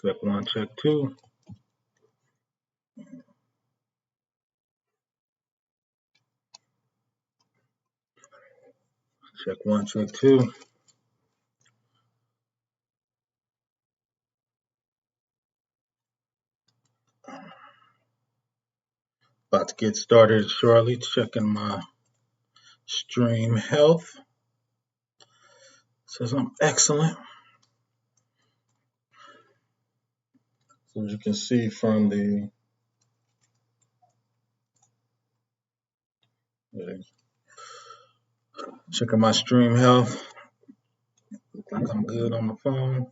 Check one, check two. Check one, check two. About to get started shortly. Checking my stream health. Says I'm excellent. So as you can see from the checking my stream health. Looks like I'm good on the phone.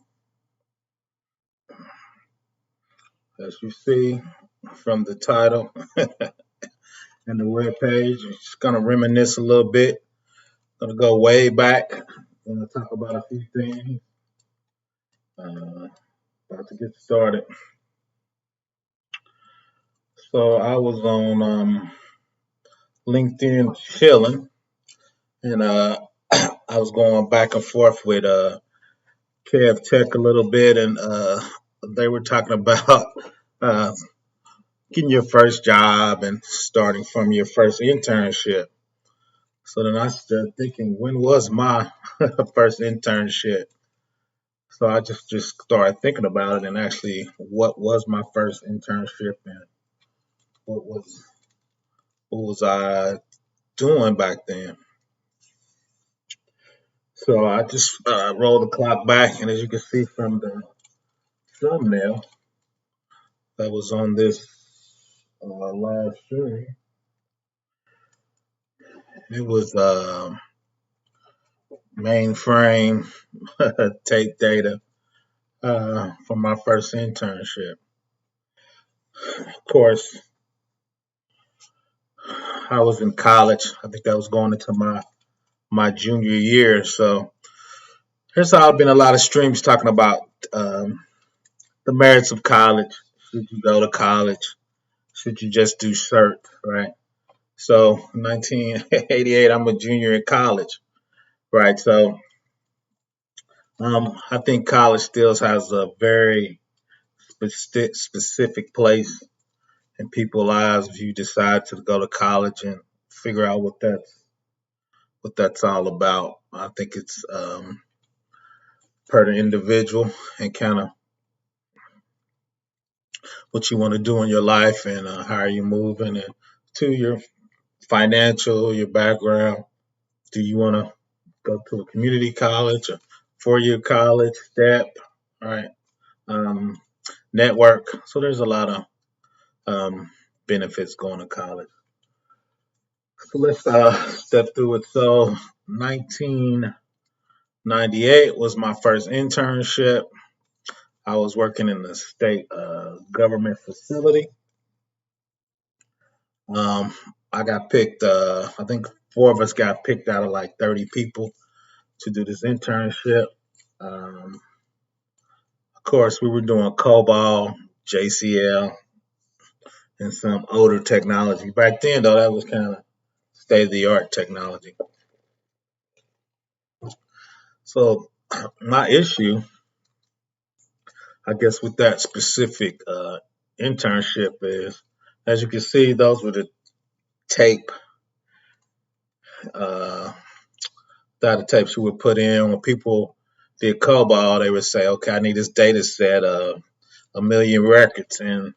As you see from the title and the web page, it's gonna reminisce a little bit. Gonna go way back. Gonna talk about a few things. About to get started. So I was on LinkedIn chilling, and I was going back and forth with Kev Tech a little bit, and they were talking about uh, getting your first job and starting from your first internship. So then I started thinking, when was my first internship? So I just started thinking about it, and actually, what was my first internship, and what was what was I doing back then? So I just rolled the clock back, and as you can see from the thumbnail that was on this live stream, it was MainFrame tape data for my first internship. Of course, I was in college. I think I was going into my junior year. So there's all been a lot of streams talking about the merits of college. Should you go to college? Should you just do cert, right? So 1988, I'm a junior in college, right? So I think college still has a very specific place in people's lives if you decide to go to college and figure out what that's all about. I think it's per the individual and kind of what you want to do in your life and how are you moving and to your financial, your background. Do you want to go to a community college, a four-year college, step, right? Um, network. So there's a lot of benefits going to college. So let's step through it. So 1998 was my first internship. I was working in the state government facility. Um, I got picked. I think four of us got picked out of like 30 people to do this internship. Of course, we were doing COBOL, JCL, and some older technology. Back then, though, that was kind of state of the art technology. So, my issue, I guess, with that specific internship is, as you can see, those were the tape uh, data tapes you would put in when people did COBOL. They would say, "Okay, I need this data set of a million records," and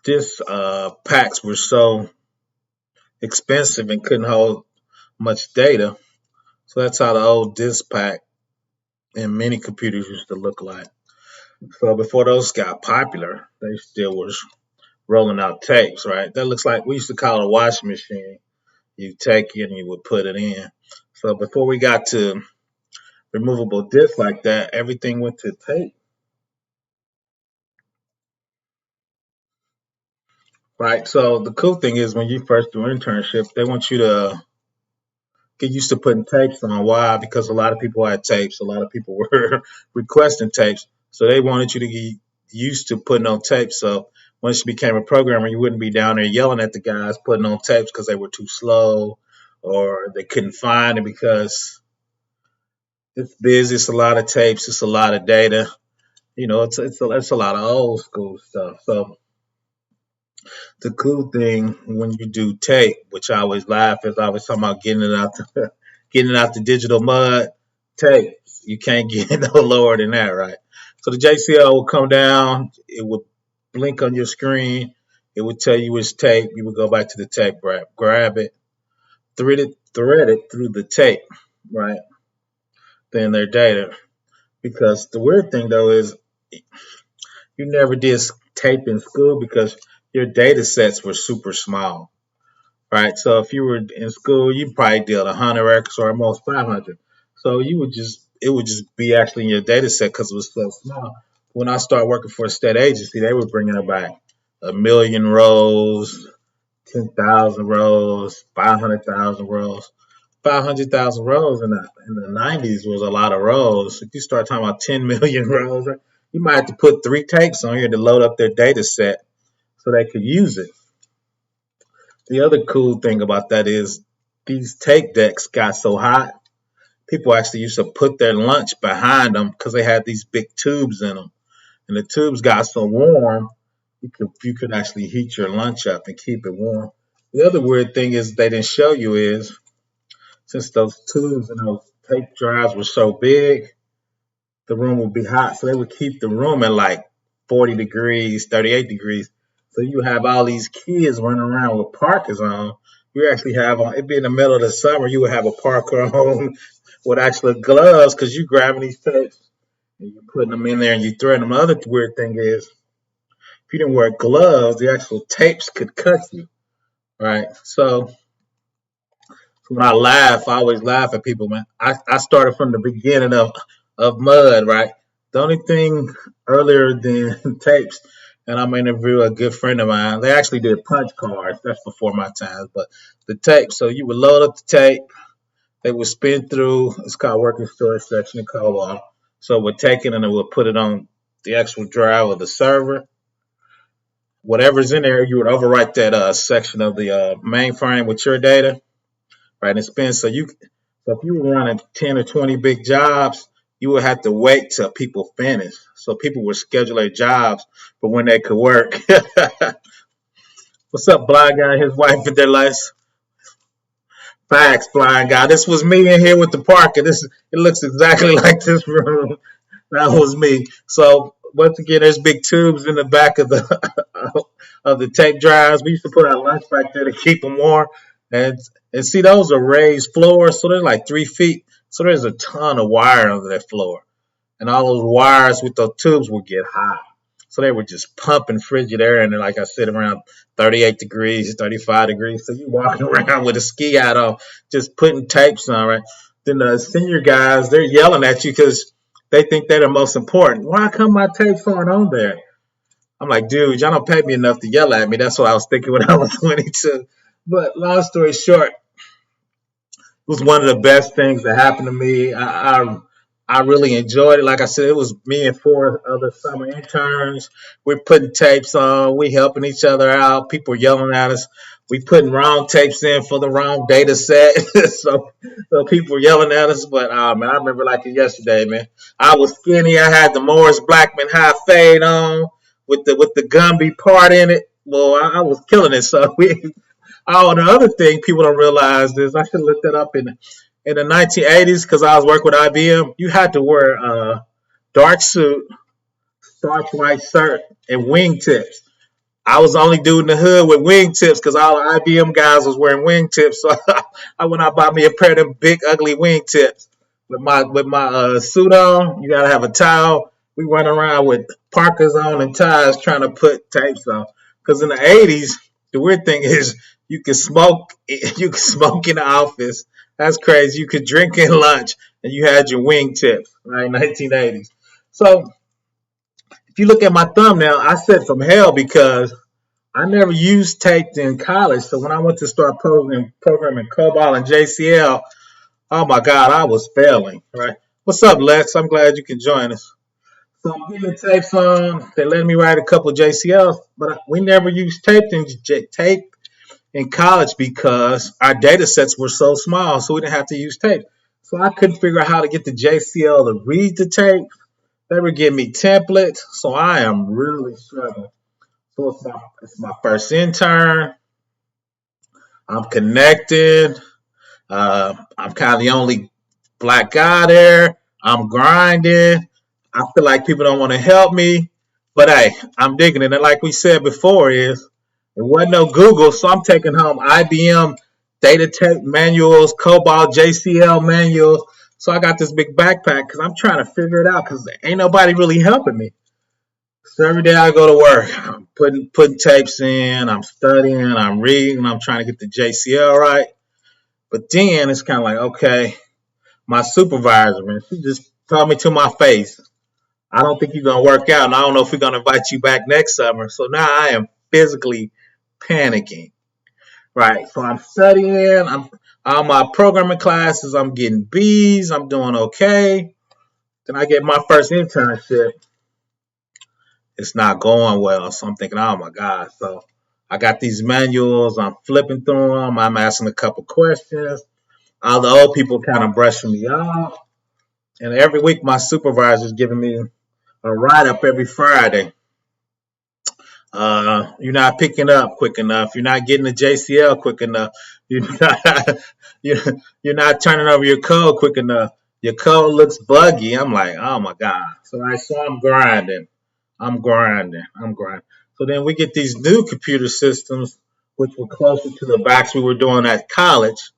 this packs were so expensive and couldn't hold much data. So that's how the old disk pack and mini computers used to look like. So before those got popular, they still was rolling out tapes, right? That looks like we used to call it a washing machine. You take it and you would put it in. So before we got to removable discs like that, everything went to tape, right? So the cool thing is when you first do internships, they want you to get used to putting tapes on. Why? Because a lot of people had tapes. A lot of people were requesting tapes. So they wanted you to get used to putting on tapes. So once you became a programmer, you wouldn't be down there yelling at the guys putting on tapes because they were too slow or they couldn't find it because it's busy. It's a lot of tapes. It's a lot of data. It's a lot of old school stuff. So the cool thing when you do tape, which I always laugh, is I was talking about getting it out getting it out the digital mud. Tape, you can't get no lower than that, right? So the JCL will come down, it would blink on your screen, it would tell you it's tape. You would go back to the tape, grab it, thread it through the tape, right? Then their data. Because the weird thing though is you never did tape in school because your data sets were super small, right? So if you were in school, you probably did 100 records or almost 500. So it would just be actually in your data set because it was so small. When I started working for a state agency, they were bringing about 1,000,000 rows, 10,000 rows, 500,000 rows. 500,000 rows in the 90s was a lot of rows. If you start talking about 10 million rows, you might have to put 3 tapes on here to load up their data set so they could use it. The other cool thing about that is these tape decks got so hot, people actually used to put their lunch behind them because they had these big tubes in them. And the tubes got so warm, you could actually heat your lunch up and keep it warm. The other weird thing is they didn't show you is since those tubes and those tape drives were so big, the room would be hot. So they would keep the room at like 40 degrees, 38 degrees. So you have all these kids running around with parkers on. You actually have on, it'd be in the middle of the summer, you would have a parker on with actual gloves because you grabbing these tapes and you putting them in there and you thread them. The other weird thing is if you didn't wear gloves, the actual tapes could cut you, right? So when I laugh, I always laugh at people, man. I started from the beginning of mud, right? The only thing earlier than tapes, and I'm interviewing a good friend of mine. They actually did punch cards. That's before my time, but the tape. So you would load up the tape. They would spin through. It's called working storage section in COBOL. So we'd take it and it would put it on the actual drive of the server. Whatever's in there, you would overwrite that section of the mainframe with your data, right? And it spins. So if you were running 10 or 20 big jobs, you would have to wait till people finish. So people would schedule their jobs for when they could work. What's up, blind guy and his wife and their lives? Facts, blind guy. This was me in here with the parker. It looks exactly like this room. That was me. So once again, there's big tubes in the back of the of the tape drives. We used to put our lunch back there to keep them warm. And see, those are raised floors, so they're like 3 feet. So there's a ton of wire under that floor. And all those wires with those tubes would get hot. So they were just pumping frigid air, and like I said, around 38 degrees, 35 degrees. So you walking around with a ski hat on, just putting tapes on, right? Then the senior guys, they're yelling at you because they think they're the most important. Why come my tapes aren't on there? I'm like, dude, y'all don't pay me enough to yell at me. That's what I was thinking when I was 22. But long story short, was one of the best things that happened to me. I really enjoyed it. Like I said, it was me and 4 other summer interns. We're putting tapes on. We helping each other out. People yelling at us. We putting wrong tapes in for the wrong data set. so people were yelling at us. But man, I remember like it yesterday, man. I was skinny. I had the Morris Blackman high fade on with the Gumby part in it. Well, I was killing it. So oh, the other thing people don't realize is I should look that up in the 1980s because I was working with IBM. You had to wear a dark suit, starch white shirt, and wingtips. I was the only dude in the hood with wingtips because all the IBM guys was wearing wingtips. So I went out and bought me a pair of them big ugly wingtips with my suit on. You gotta have a towel. We run around with parkers on and ties trying to put tapes on. Because in the 80s, the weird thing is you could smoke. You could smoke in the office. That's crazy. You could drink in lunch, and you had your wingtips, right? 1980s. So if you look at my thumbnail, I said from hell because I never used tape in college. So when I went to start programming COBOL and JCL, oh my God, I was failing, right? What's up, Lex? I'm glad you can join us. So I'm getting the tapes on. They let me write a couple of JCLs, but we never used tape in college because our data sets were so small, so we didn't have to use tape. So I couldn't figure out how to get the JCL to read the tape. They were giving me templates, so I am really struggling. So it's my first intern. I'm connected. I'm kind of the only black guy there. I'm grinding. I feel like people don't want to help me, but hey, I'm digging it. And like we said before, it wasn't no Google, so I'm taking home IBM data tech manuals, COBOL, JCL manuals. So I got this big backpack because I'm trying to figure it out because ain't nobody really helping me. So every day I go to work, I'm putting tapes in, I'm studying, I'm reading, I'm trying to get the JCL right. But then it's kind of like, okay, my supervisor, man, she just told me to my face, I don't think you're gonna work out, and I don't know if we're gonna invite you back next summer. So now I am physically panicking. Right. So I'm studying, I'm all my programming classes, I'm getting B's, I'm doing okay. Then I get my first internship. It's not going well. So I'm thinking, oh my God. So I got these manuals, I'm flipping through them, I'm asking a couple questions. All the old people kind of brushing me off. And every week my supervisor is giving me a write up every Friday. You're not picking up quick enough. You're not getting the JCL quick enough. You're not, you're not turning over your code quick enough. Your code looks buggy. I'm like, oh my God. So I'm grinding. I'm grinding. I'm grinding. So then we get these new computer systems, which were closer to the backs we were doing at college.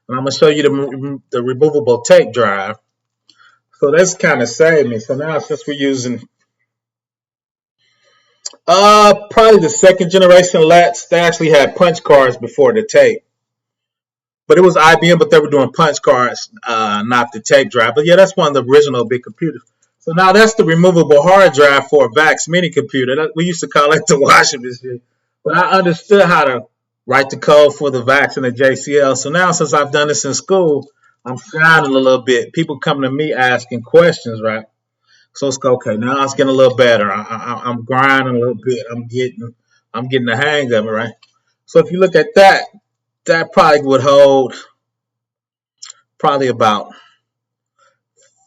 And I'm going to show you the removable tape drive. So that's kind of saved me. So now since we're using probably the second generation Lats. They actually had punch cards before the tape, but it was IBM. But they were doing punch cards, not the tape drive. But yeah, that's one of the original big computers. So now that's the removable hard drive for a VAX mini computer. We used to call it the washing machine. But I understood how to write the code for the VAX and the JCL. So now since I've done this in school, I'm shining a little bit. People come to me asking questions, right? So it's okay. Now it's getting a little better. I'm grinding a little bit. I'm getting the hang of it, right? So if you look at that, that probably would hold probably about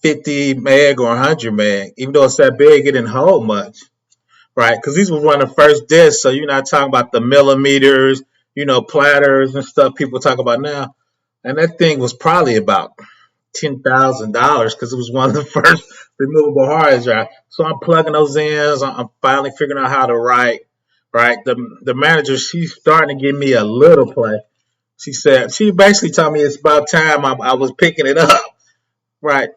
50 meg or 100 meg. Even though it's that big, it didn't hold much, right? Because these were one of the first discs, so you're not talking about the millimeters, platters and stuff people talk about now. And that thing was probably about $10,000 because it was one of the first removable hard drive. So I'm plugging those in. I'm finally figuring out how to write. Right, the manager, she's starting to give me a little play. She basically told me it's about time I was picking it up. Right.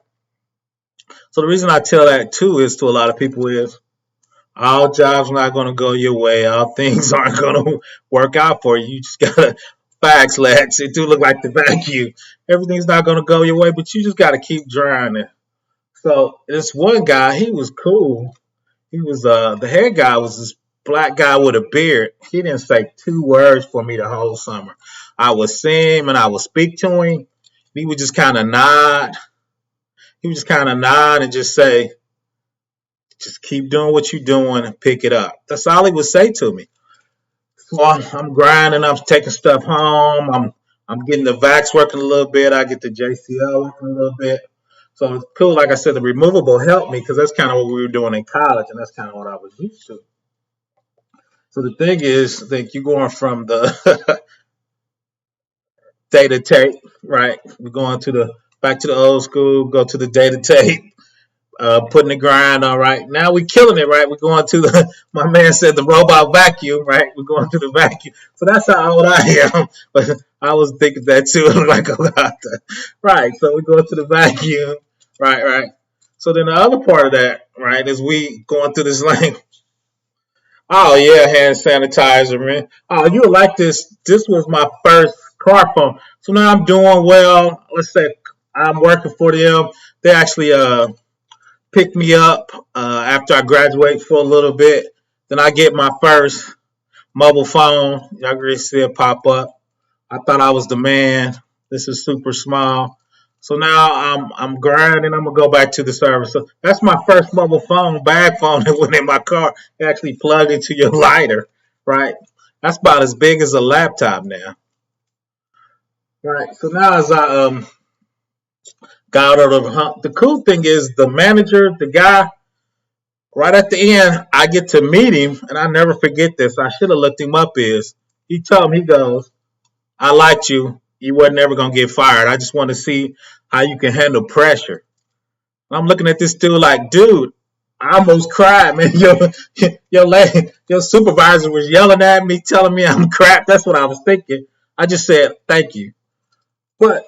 So the reason I tell that too is to a lot of people is all jobs are not going to go your way. All things aren't going to work out for you. You just gotta facts, lads. It do look like the vacuum. Everything's not going to go your way, but you just got to keep trying it. So this one guy, he was cool. He was the head guy was this black guy with a beard. He didn't say two words for me the whole summer. I would see him and I would speak to him. He would just kind of nod. He would just kind of nod and just say, just keep doing what you're doing and pick it up. That's all he would say to me. So I'm grinding. I'm taking stuff home. I'm getting the VAX working a little bit. I get the JCL working a little bit. So it's cool. Like I said, the removable helped me because that's kind of what we were doing in college, and that's kind of what I was used to. So the thing is, I think you're going from the data tape, right? We're going to the back to the old school, go to the data tape, putting the grind on, right? Now we're killing it, right? We're going to my man said the robot vacuum, right? We're going to the vacuum. So that's how old I am. But I was thinking that too, like a lot. Right. So we go to the vacuum, right. So then the other part of that, right, is we going through this lane. Oh yeah, hand sanitizer, man. Oh, you would like this. This was my first car phone. So now I'm doing well. Let's say I'm working for them. They actually picked me up after I graduate for a little bit. Then I get my first mobile phone. Y'all can see it pop up. I thought I was the man. This is super small. So now I'm grinding. I'm gonna go back to the service. So that's my first mobile phone, bag phone that went in my car. It actually plugged into your lighter, right? That's about as big as a laptop now, right? So now as I got out of the hump, the cool thing is the manager, the guy, Right at the end, I get to meet him, and I never forget this. I should have looked him up. He told me, he goes, "I liked you. You wasn't never gonna get fired. I just want to see how you can handle pressure." I'm looking at this dude like, dude, I almost cried, man. Your supervisor was yelling at me, telling me I'm crap. That's what I was thinking. I just said thank you. But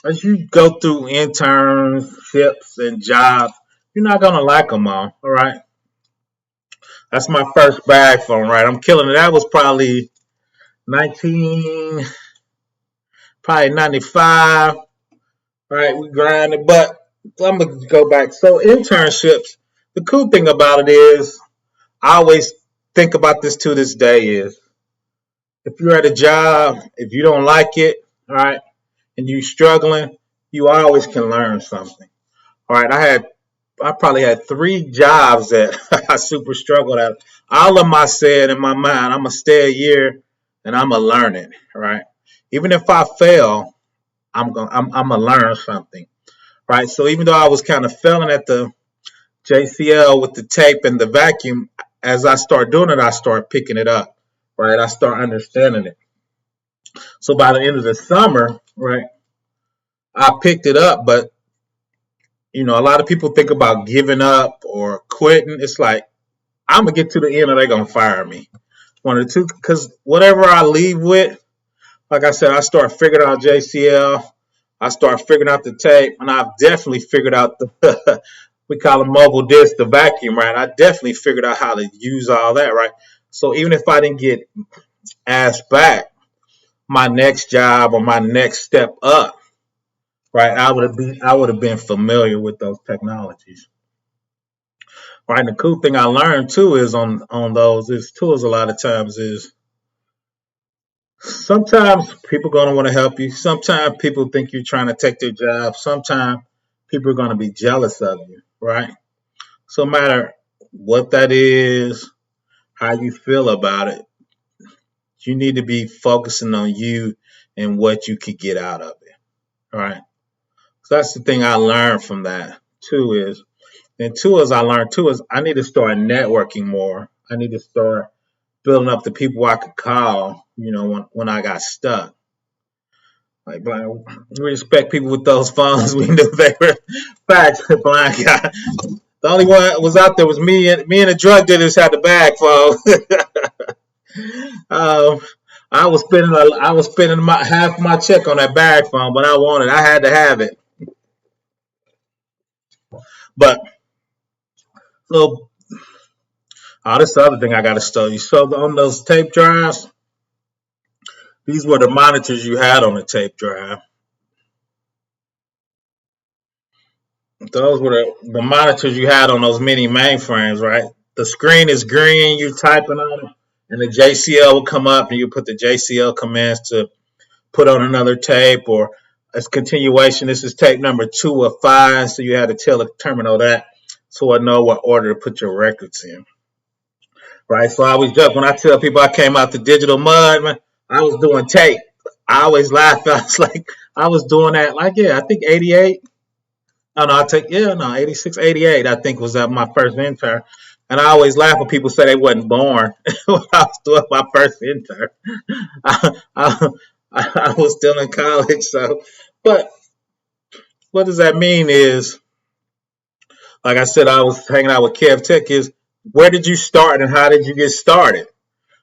as you go through internships and jobs, you're not gonna like them all right? That's my first bag phone, right? I'm killing it. That was probably 19, probably 95, right? We grinded, but I'm gonna go back. So internships, the cool thing about it is, I always think about this to this day is, if you're at a job, if you don't like it, all right, and you're struggling, you always can learn something. All right, I probably had 3 jobs that I super struggled at. All of them I said in my mind, I'm gonna stay a year and I'm gonna learn it. Right, even if I fail, I'm gonna learn something. Right, so even though I was kind of failing at the JCL with the tape and the vacuum, as I start doing it, I start picking it up. Right, I start understanding it. So by the end of the summer, right, I picked it up, but a lot of people think about giving up or quitting. It's like, I'm gonna get to the end, or they're gonna fire me. One or two, because whatever I leave with, like I said, I start figuring out JCL. I start figuring out the tape, and I've definitely figured out the we call it mobile disc, the vacuum, right? I definitely figured out how to use all that, right? So even if I didn't get asked back, my next job or my next step up, right? I would have been familiar with those technologies. Right. And the cool thing I learned too is on those is tools a lot of times is, sometimes people gonna want to help you. Sometimes people think you're trying to take their job. Sometimes people are gonna be jealous of you, right? So no matter what that is, how you feel about it, you need to be focusing on you and what you could get out of it. All right. So that's the thing I learned from that too is, and two is I learned too is I need to start networking more. I need to start building up the people I could call, when I got stuck. Like, blind, we respect people with those phones. We knew they were facts. Blind guy. The only one that was out there was me and the drug dealers had the bag phone. um, I was spending half my check on that bag phone, but I had to have it. But so, this is the other thing I got to tell you. So on those tape drives, these were the monitors you had on the tape drive. Those were the monitors you had on those mini mainframes, right? The screen is green, you're typing on it, and the JCL will come up, and you put the JCL commands to put on another tape, or as continuation. This is tape number 2 of 5, so you had to tell the terminal that, so I know what order to put your records in. Right, so I always joke when I tell people I came out the digital mud, man, I was doing tape. I always laugh. I was like, I was doing that, like, yeah, I think 88. Oh, no, 86, 88, I think was my first intern. And I always laugh when people say they wasn't born when I was doing my first intern. I, I, I was still in college, so. But what does that mean is, like I said, I was hanging out with Kev Tech, is where did you start and how did you get started?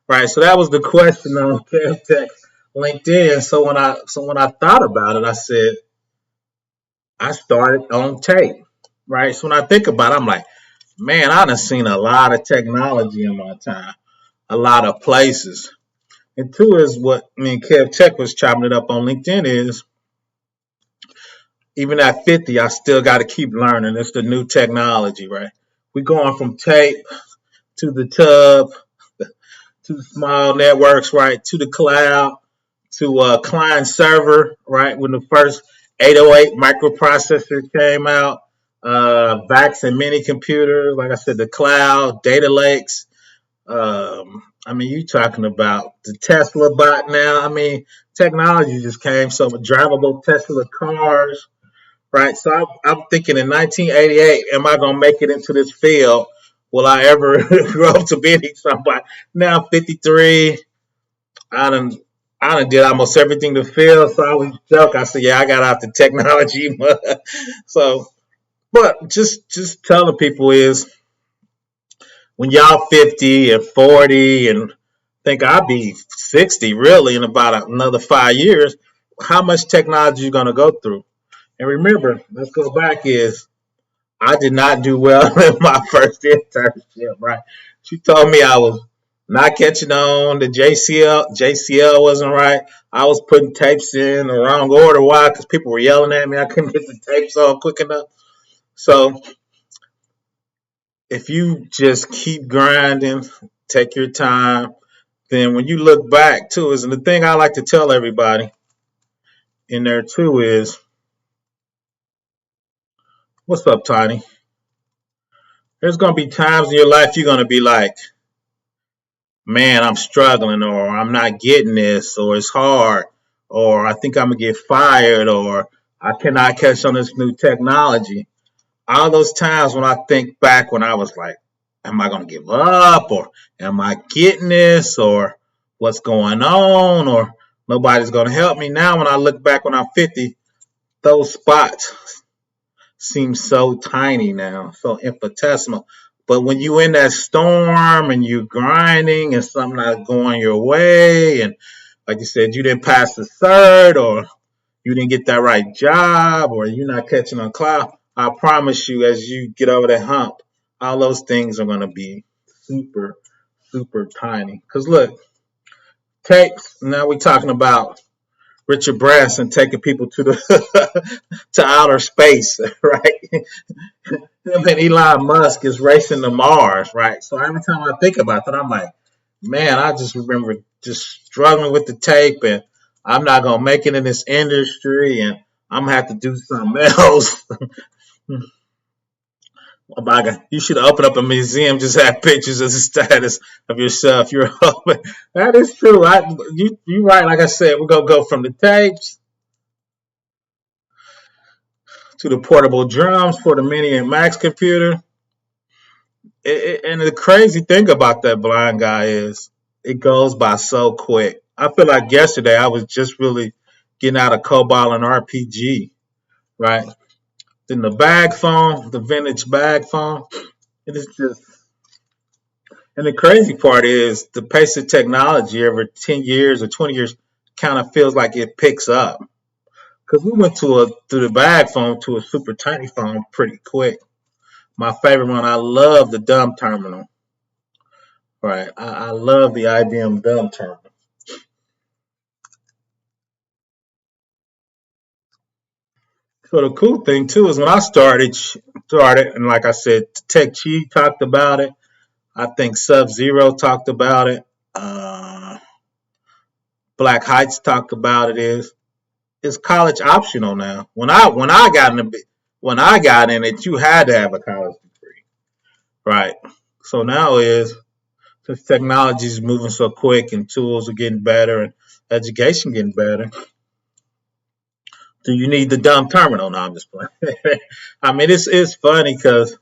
Right, so that was the question on Kev Tech LinkedIn. So when I thought about it, I said, I started on tape, right? So when I think about it, I'm like, man, I done seen a lot of technology in my time, a lot of places. And two is what me and Kev Tech was chopping it up on LinkedIn is, even at 50, I still got to keep learning. It's the new technology, right? We're going from tape to the tub, to the small networks, right? To the cloud, to client server, right? When the first 808 microprocessor came out, VAX and mini computers, like I said, the cloud, data lakes. You talking about the Tesla bot now. Technology just came. So drivable Tesla cars, right? So I'm thinking in 1988, am I going to make it into this field will I ever grow up to be somebody? Now I'm 53. I done, I done did almost everything to field. So I always joke. I say, yeah, I got out the technology. So, but just telling people is when y'all 50 and 40 and think I'll be 60 really in about another 5 years, how much technology you going to go through? And remember, let's go back is I did not do well in my first internship, right? She told me I was not catching on. The JCL wasn't right. I was putting tapes in the wrong order. Why? Because people were yelling at me. I couldn't get the tapes on quick enough. So if you just keep grinding, take your time, then when you look back too, is and the thing I like to tell everybody in there too is, what's up, Tiny? There's gonna be times in your life you're gonna be like, man, I'm struggling, or I'm not getting this, or it's hard, or I think I'm gonna get fired, or I cannot catch on this new technology. All those times when I think back when I was like, am I gonna give up, or am I getting this, or what's going on, or nobody's gonna help me. Now when I look back when I'm 50, those spots seem so tiny now, so infinitesimal. But when you in that storm and you grinding and something not going your way, and like you said, you didn't pass the cert, or you didn't get that right job, or you're not catching on cloud, I promise you, as you get over that hump, all those things are going to be super, super tiny. Because look, tapes. Now we're talking about Richard Branson taking people to the to outer space, right? Him and Elon Musk is racing to Mars, right? So every time I think about that, I'm like, man, I just remember just struggling with the tape, and I'm not gonna make it in this industry, and I'm gonna have to do something else. Oh my God, you should open up a museum, just have pictures of the status of yourself. You're open. That is true. You right. Like I said, we're gonna go from the tapes to the portable drums for the Mini and Max computer. And the crazy thing about that blind guy is it goes by so quick. I feel like yesterday I was just really getting out of COBOL and RPG, right? Then the bag phone, the vintage bag phone, it is just. And the crazy part is the pace of technology over 10 years or 20 years kind of feels like it picks up. Because we went through the bag phone to a super tiny phone pretty quick. My favorite one, I love the dumb terminal. Right. I love the IBM dumb terminal. So the cool thing too is when I started, and like I said, Tech Chi talked about it. I think Sub Zero talked about it. Black Heights talked about it. Is college optional now? When I got in it, you had to have a college degree, right? So now is since technology is moving so quick and tools are getting better and education getting better, do you need the dumb terminal? No, I'm just playing. I mean, it's funny because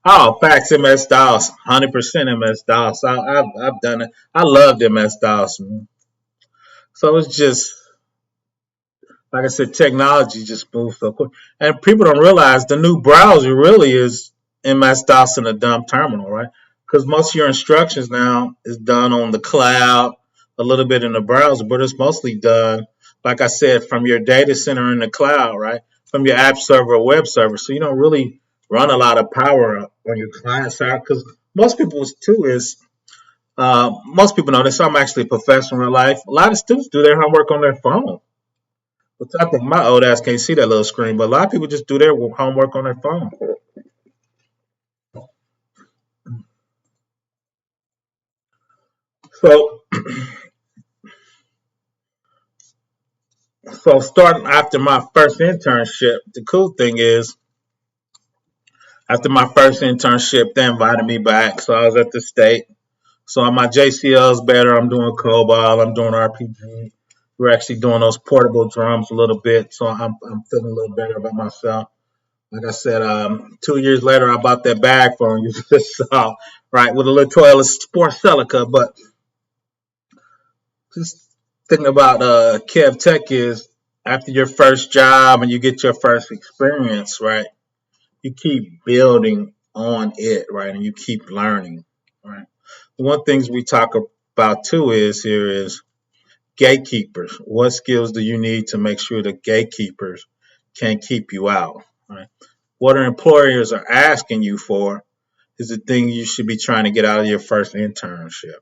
facts MS DOS, 100% MS DOS. I've done it. I loved MS DOS. Man. So it's just like I said, technology just moves so quick, and people don't realize the new browser really is MS DOS and a dumb terminal, right? Because most of your instructions now is done on the cloud, a little bit in the browser, but it's mostly done, like I said, from your data center in the cloud, right? From your app server or web server. So you don't really run a lot of power on your client side because most people too is most people know this. I'm actually a professor in real life. A lot of students do their homework on their phone. Which I think my old ass can't see that little screen, but a lot of people just do their homework on their phone. So, so starting after my first internship, the cool thing is after my first internship, they invited me back. So I was at the state. So my JCL is better. I'm doing COBOL. I'm doing RPG. We're actually doing those portable drums a little bit. So I'm feeling a little better about myself. Like I said, 2 years later, I bought that bag phone you just saw, right, with a little toilet sports Celica. But just thinking about Kev Tech is after your first job and you get your first experience, right, you keep building on it, right, and you keep learning, right. One things we talk about too is gatekeepers. What skills do you need to make sure the gatekeepers can't keep you out, right? What our employers are asking you for is the thing you should be trying to get out of your first internship,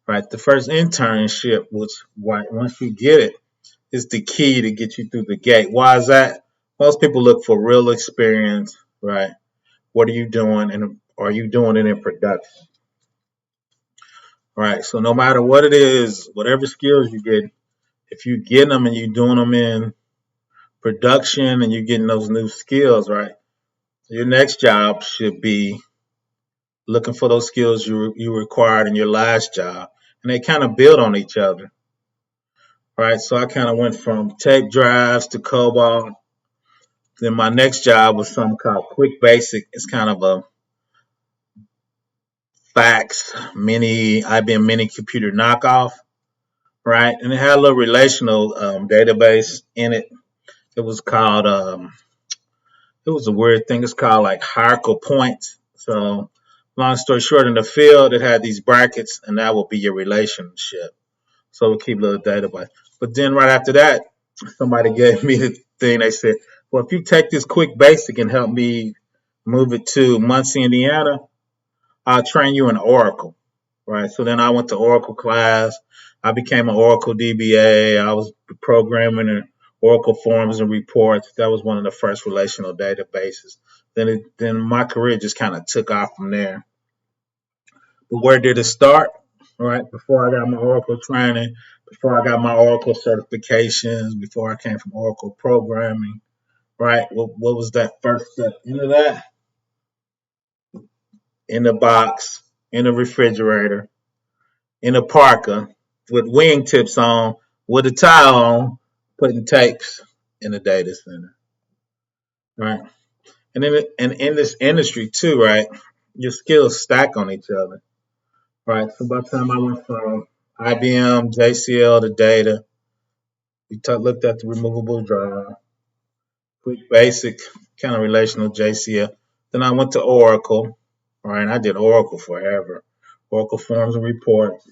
right? The first internship was once you get it, is the key to get you through the gate. Why is that? Most people look for real experience, right? What are you doing, and are you doing it in production, right? So no matter what it is, whatever skills you get, if you get them and you're doing them in production and you're getting those new skills, right? Your next job should be looking for those skills you required in your last job, and they kind of build on each other, right? So I kind of went from tape drives to COBOL. Then my next job was something called Quick Basic. It's kind of a fax mini IBM mini computer knockoff, right? And it had a little relational database in it. It was called it was a weird thing. It's called like hierarchical points. So long story short, in the field, it had these brackets, and that would be your relationship. So we keep a little database. But then right after that, somebody gave me the thing. They said, well, if you take this Quick Basic and help me move it to Muncie, Indiana, I'll train you in Oracle, right? So then I went to Oracle class. I became an Oracle DBA. I was programming in Oracle forms and reports. That was one of the first relational databases. Then my career just kind of took off from there. But where did it start? Right before I got my Oracle training, before I got my Oracle certifications, before I came from Oracle programming, right? What was that first step into that? In the box, in the refrigerator, in a parka, with wingtips on, with a tie on, putting tapes in the data center, right? And in this industry too, right? Your skills stack on each other, right? So by the time I went from IBM, JCL to data, we looked at the removable drive, quick basic kind of relational JCL. Then I went to Oracle, right? And I did Oracle forever. Oracle forms and reports.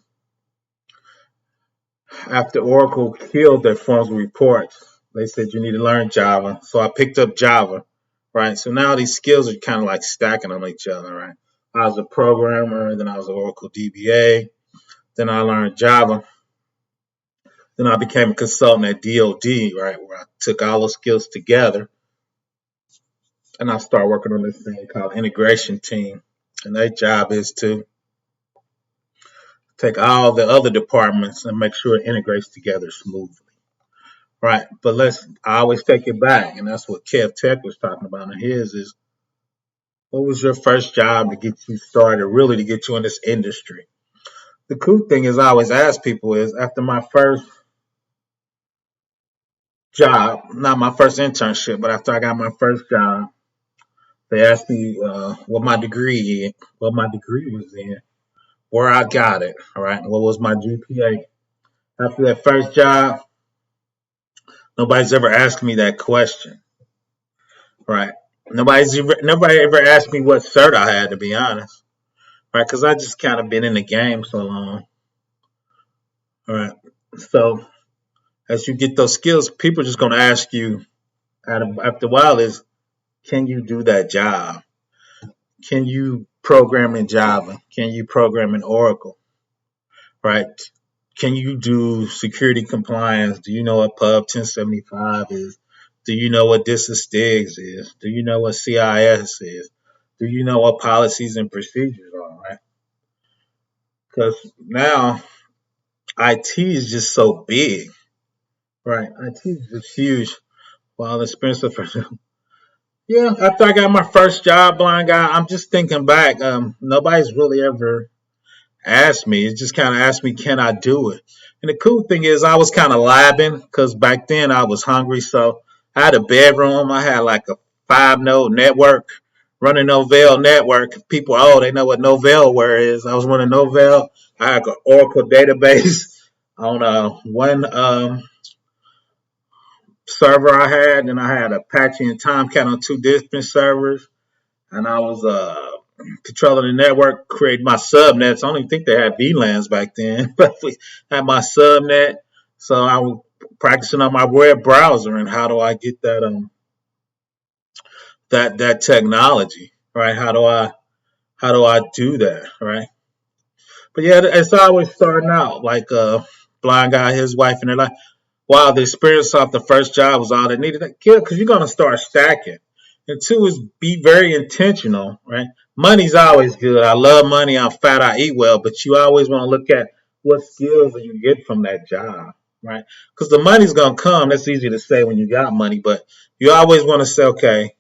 After Oracle killed their forms and reports, they said you need to learn Java. So I picked up Java, right? So now these skills are kind of like stacking on each other, right? I was a programmer, then I was an Oracle DBA, then I learned Java. Then I became a consultant at DoD, right, where I took all those skills together and I started working on this thing called integration team. And their job is to take all the other departments and make sure it integrates together smoothly. Right. But I always take it back. And that's what Kev Tech was talking about. And his is, what was your first job to get you started, really to get you in this industry? The cool thing is I always ask people is after my first job, not my first internship, but after I got my first job, they asked me what my degree was in, where I got it, all right, and what was my GPA. After that first job, nobody's ever asked me that question, right? Nobody ever asked me what cert I had, to be honest, right? Because I just kind of been in the game so long, all right. So as you get those skills, people are just going to ask you after a while is, can you do that job? Can you program in Java? Can you program in Oracle? Right? Can you do security compliance? Do you know what Pub 1075 is? Do you know what DISA-STIGs is? Do you know what CIS is? Do you know what policies and procedures are, right? Because now IT is just so big, right? IT is just huge. While expensive for yeah, after I got my first job, blind guy, I'm just thinking back. Nobody's really ever asked me. It just kind of asked me, can I do it? And the cool thing is, I was kind of labbing because back then I was hungry. So I had a bedroom. I had like a 5-node network, running Novell network. People, they know what Novellware is. I was running Novell. I had an Oracle database on one server I had, and I had Apache and Tomcat on 2 different servers, and I was controlling the network, create my subnets. I don't even think they had VLANs back then, but we had my subnet. So I was practicing on my web browser and how do I get that technology, right? How do I do that, right? But yeah, it's always starting out like a blind guy, his wife, and they're like, wow, the experience off the first job was all they needed. Because you're going to start stacking. And 2 is be very intentional, right? Money's always good. I love money. I'm fat. I eat well. But you always want to look at what skills do you get from that job, right? Because the money's going to come. That's easy to say when you got money. But you always want to say, okay,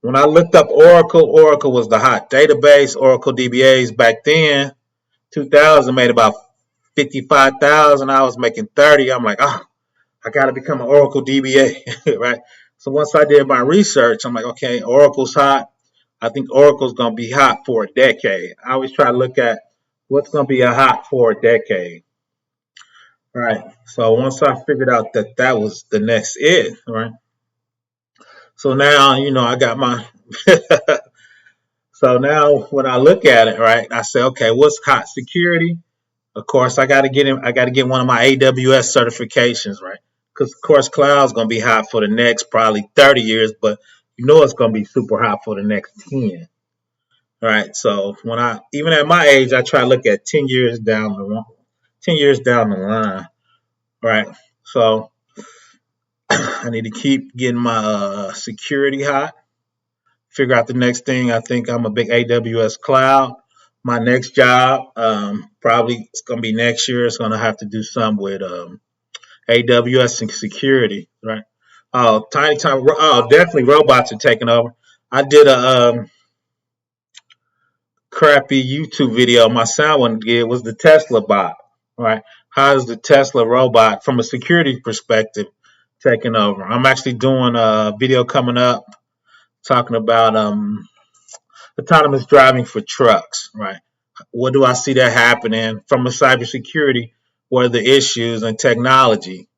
when I looked up Oracle, Oracle was the hot database. Oracle DBAs back then, 2000 made about 55,000. I was making 30. I'm like, oh, I got to become an Oracle DBA, right? So once I did my research, I'm like, okay, Oracle's hot. I think Oracle's going to be hot for a decade. I always try to look at what's going to be a hot for a decade, right? So once I figured out that that was the next it, right? So now, I got my. So now when I look at it, right, I say, okay, what's hot? Security. Of course, I got to get him. I got to get one of my AWS certifications, right? Because of course, cloud's gonna be hot for the next probably 30 years, but it's gonna be super hot for the next 10, right? So when even at my age, I try to look at 10 years down the line, right? So I need to keep getting my security hot. Figure out the next thing. I think I'm a big AWS cloud. My next job, probably it's gonna be next year. It's gonna have to do some with AWS and security, right? Oh, tiny time. Oh, definitely robots are taking over. I did a crappy YouTube video. My sound one did was the Tesla bot, right? How is the Tesla robot from a security perspective taking over? I'm actually doing a video coming up talking about autonomous driving for trucks, right? What do I see that happening from a cybersecurity? What are the issues and technology,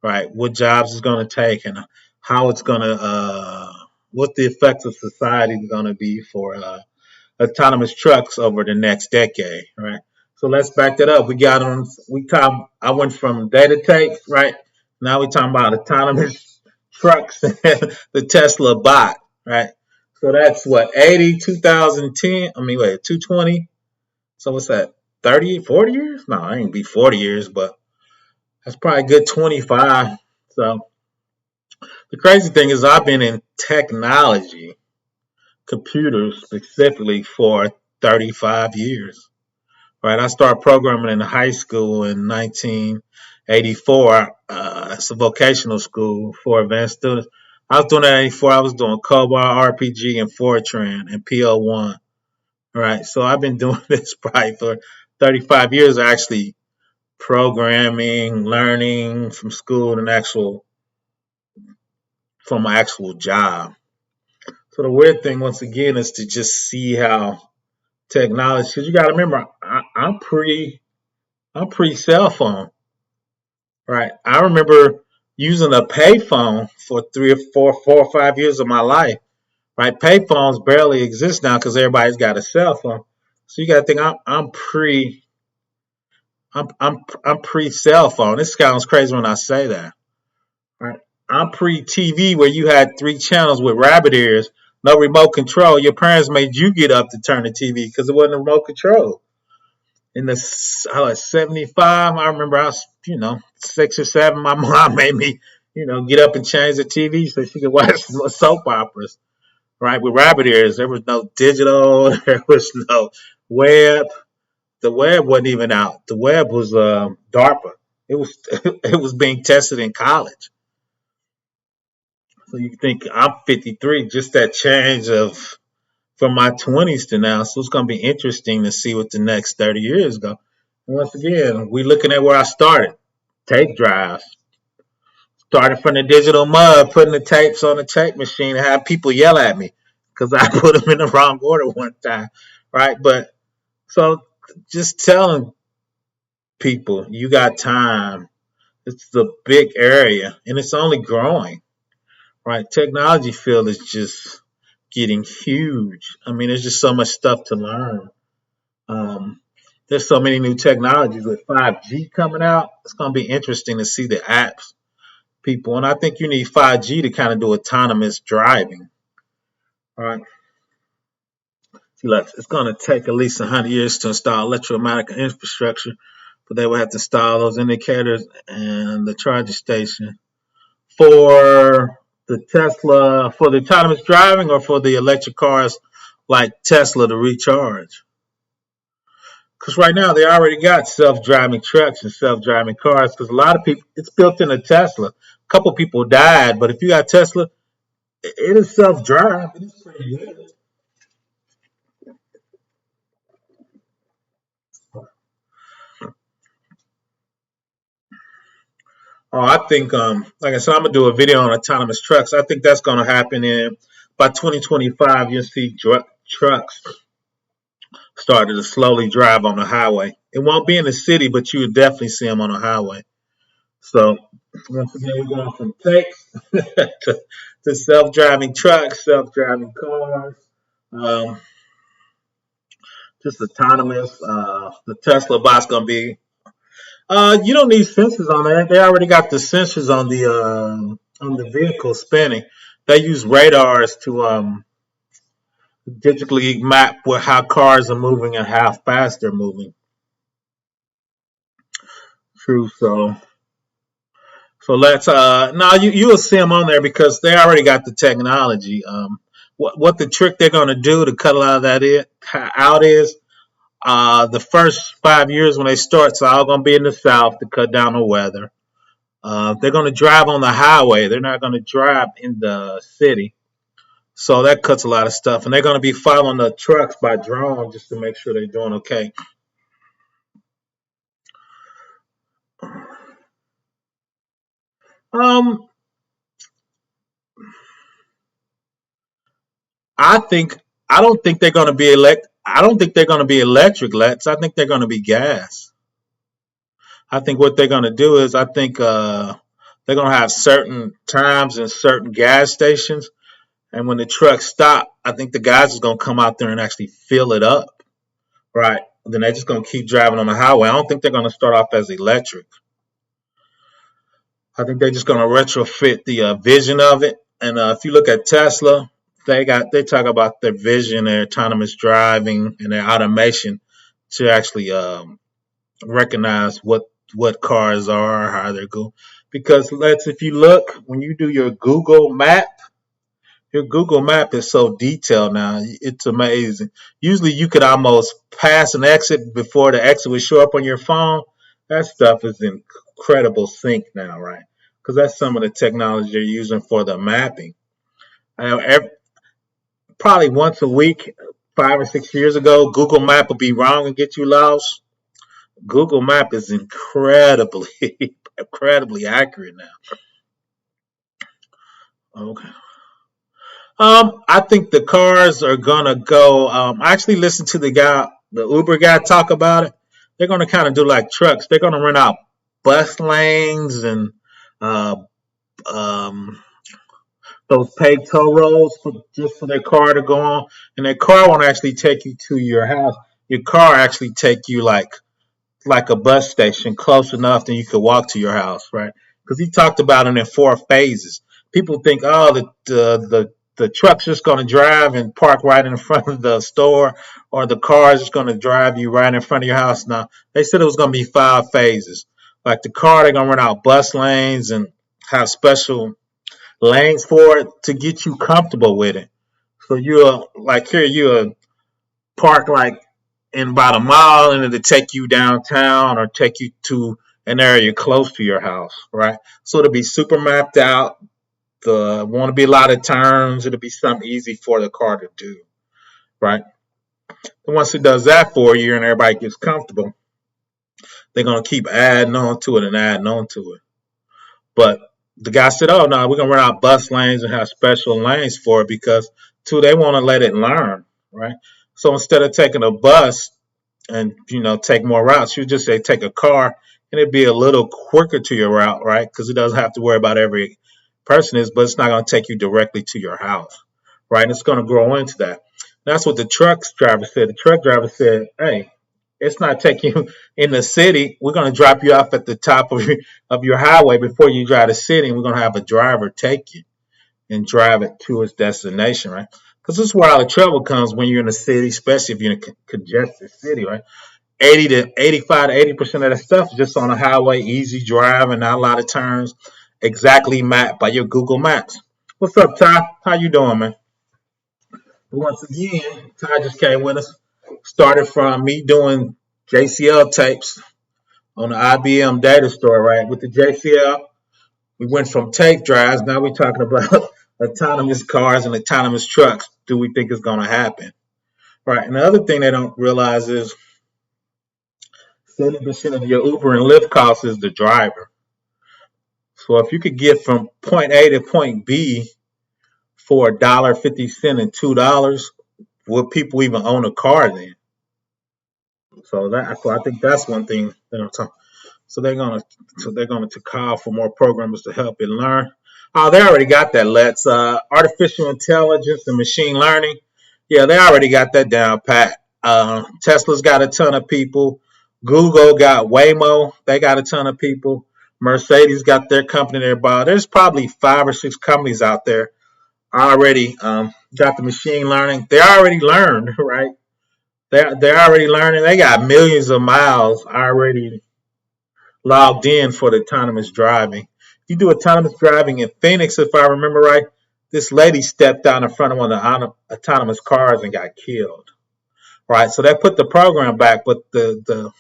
right? What jobs it's going to take and how it's going to, what the effects of society is going to be for autonomous trucks over the next decade, right? So let's back that up. I went from data tapes, right? Now we're talking about autonomous trucks, the Tesla bot, right? So that's what, 80, 2010, I mean, wait, 220. So what's that, 30, 40 years? No, I ain't be 40 years, but that's probably a good 25. So the crazy thing is I've been in technology, computers specifically, for 35 years. Right, I started programming in high school in 1984. It's a vocational school for advanced students. I was doing that in 84. I was doing COBOL, RPG, and Fortran and PO1. Right, so I've been doing this probably for 35 years, actually programming, learning from school and from my actual job. So the weird thing, once again, is to just see how technology. Because you got to remember, I'm pre cell phone, right? I remember using a payphone for 4 or 5 years of my life, right? Payphones barely exist now because everybody's got a cell phone. So you got to think I'm pre cell phone. This sounds crazy when I say that, right? I'm pre TV where you had 3 channels with rabbit ears, no remote control. Your parents made you get up to turn the TV because it wasn't a remote control. In the 75, I remember I was, 6 or 7. My mom made me, get up and change the TV so she could watch soap operas, right? With rabbit ears. There was no digital. There was no web. The web wasn't even out. The web was DARPA. It was it was being tested in college. So you think I'm 53, just that change of from my 20s to now. So it's going to be interesting to see what the next 30 years go. And once again, we're looking at where I started. Tape drives. Started from the digital mud, putting the tapes on the tape machine, and have people yell at me because I put them in the wrong order one time, right? But so just telling people you got time. It's a big area, and it's only growing, right? Technology field is just getting huge. I mean, there's just so much stuff to learn. Um, there's so many new technologies with 5G coming out. It's going to be interesting to see the apps people, and I think you need 5G to kind of do autonomous driving. All right. See, look, it's going to take at least 100 years to install electromagnetic infrastructure, but they will have to install those indicators and the charging station for the Tesla, for the autonomous driving, or for the electric cars like Tesla to recharge. Because right now they already got self-driving trucks and self-driving cars. Because a lot of people, it's built in a Tesla. A couple people died, but if you got Tesla, it is self-drive. It is pretty good. Oh, I think, like I said, I'm gonna do a video on autonomous trucks. I think that's gonna happen in by 2025. You'll see trucks started to slowly drive on the highway. It won't be in the city, but you would definitely see them on the highway. So once again, we're going from tanks to self-driving trucks, self-driving cars, um, just autonomous. The Tesla bot's gonna be. You don't need sensors on there. They already got the sensors on the vehicle spinning. They use radars to digitally map where how cars are moving and how fast they're moving. True. So let's now you will see them on there because they already got the technology. What the trick they're going to do to cut a lot of that out is the first 5 years when they start, it's all going to be in the south to cut down the weather. They're going to drive on the highway. They're not going to drive in the city. So that cuts a lot of stuff. And they're going to be following the trucks by drone just to make sure they're doing okay. Um, I think I don't think they're going to be I don't think they're going to be electric Lex. I think they're going to be gas. I think what they're going to do is I think they're going to have certain times and certain gas stations, and when the trucks stop, I think the guys is going to come out there and actually fill it up, right? Then they're just going to keep driving on the highway. I don't think they're going to start off as electric. I think they're just going to retrofit the vision of it. And if you look at Tesla, they talk about their vision, their autonomous driving, and their automation to actually recognize what cars are, how they're going. Because let's if you look when you do your Google map is so detailed now. It's amazing. Usually you could almost pass an exit before the exit would show up on your phone. That stuff is incredible sync now, right? Because that's some of the technology they're using for the mapping. I know probably once a week, 5 or 6 years ago, Google Map would be wrong and get you lost. Google Map is incredibly, incredibly accurate now. Okay. I think the cars are gonna go. I actually listened to the Uber guy, talk about it. They're gonna kind of do like trucks. They're gonna rent out bus lanes and uh, um, those paid toll roads just for their car to go on, and their car won't actually take you to your house. Your car actually take you like a bus station close enough that you could walk to your house, right? Because he talked about it in 4 phases. People think, oh, the truck's just going to drive and park right in front of the store, or the car is just going to drive you right in front of your house. Now, they said it was going to be 5 phases. Like the car, they're going to run out bus lanes and have special lanes for it to get you comfortable with it. So you're like here, you park like in about a mile and it'll take you downtown or take you to an area close to your house, right? So it'll be super mapped out. The won't be a lot of turns. It'll be something easy for the car to do, right? And once it does that for you and everybody gets comfortable, they're gonna keep adding on to it and adding on to it. But the guy said, "Oh no, we're gonna run out bus lanes and have special lanes for it because two, they want to let it learn, right? So instead of taking a bus and take more routes, you just say take a car and it'd be a little quicker to your route, right? Because it doesn't have to worry about every person is, but it's not going to take you directly to your house, right? And it's going to grow into that. That's what the truck driver said. The truck driver said, "Hey, it's not taking you in the city. We're going to drop you off at the top of your highway before you drive the city, and we're going to have a driver take you and drive it to its destination, right? Because this is where all the trouble comes when you're in a city, especially if you're in a congested city, right? 80 to 85 to 80% of that stuff is just on a highway, easy driving, not a lot of turns, exactly mapped by your Google Maps. What's up, Ty? How you doing, man? But once again, Ty just came with us. Started from me doing JCL tapes on the IBM data store, right? With the JCL, we went from tape drives. Now we're talking about autonomous cars and autonomous trucks. Do we think it's going to happen? Right. And the other thing they don't realize is 70% of your Uber and Lyft cost is the driver. So if you could get from point A to point B for $1.50 and $2, would people even own a car then? So I think that's one thing that I'm talking. So they're gonna call for more programmers to help it learn. Oh, they already got that. Let's artificial intelligence and machine learning. Yeah, they already got that down pat. Tesla's got a ton of people. Google got Waymo. They got a ton of people. Mercedes got their company they bought. There's probably 5 or 6 companies out there already got the machine learning. They already learned, right? They're already learning. They got millions of miles already logged in for the autonomous driving. You do autonomous driving in Phoenix, if I remember right. This lady stepped out in front of one of the autonomous cars and got killed. Right, so they put the program back, but the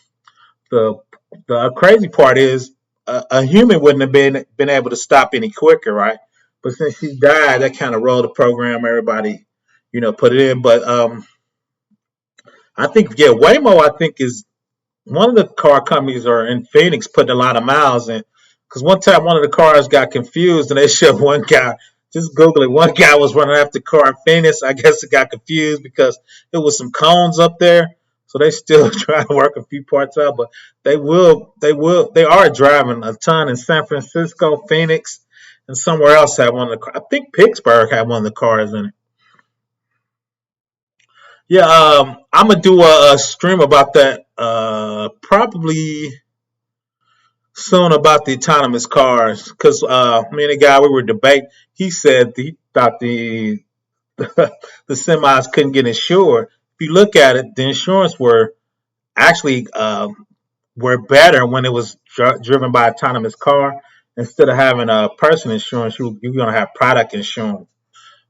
crazy part is a human wouldn't have been able to stop any quicker, right? But since she died, that kind of rolled the program. Everybody, put it in. But I think Waymo, I think is one of the car companies are in Phoenix putting a lot of miles in. Because one time one of the cars got confused and they showed one guy, just Google it, one guy was running after the car in Phoenix. I guess it got confused because there was some cones up there. So they still trying to work a few parts out, but they are driving a ton in San Francisco, Phoenix, and somewhere else had one of the, I think Pittsburgh had one of the cars in it. Yeah, I'm gonna do a stream about that probably soon about the autonomous cars because me and the guy we were debating. He said he thought the semis couldn't get insured. If you look at it, the insurance were actually were better when it was driven by autonomous car. Instead of having a person insurance, you're gonna have product insurance,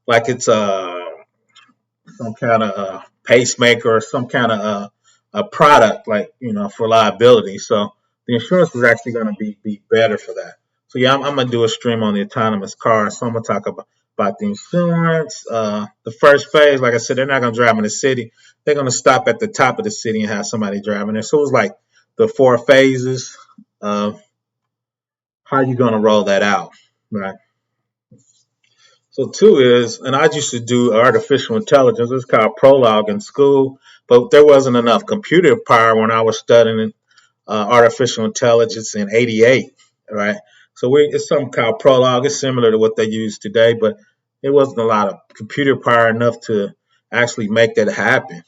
like it's some kind of pacemaker or some kind of a product, like for liability. So the insurance is actually going to be better for that. So yeah, I'm going to do a stream on the autonomous car. So I'm going to talk about the insurance. The first phase, like I said, they're not going to drive in the city. They're going to stop at the top of the city and have somebody driving there. So it's like the 4 phases of how you're going to roll that out, right? So 2 is, and I used to do artificial intelligence. It's called Prologue in school, but there wasn't enough computer power when I was studying artificial intelligence in '88, right? So it's something called Prologue. It's similar to what they use today, but it wasn't a lot of computer power enough to actually make that happen,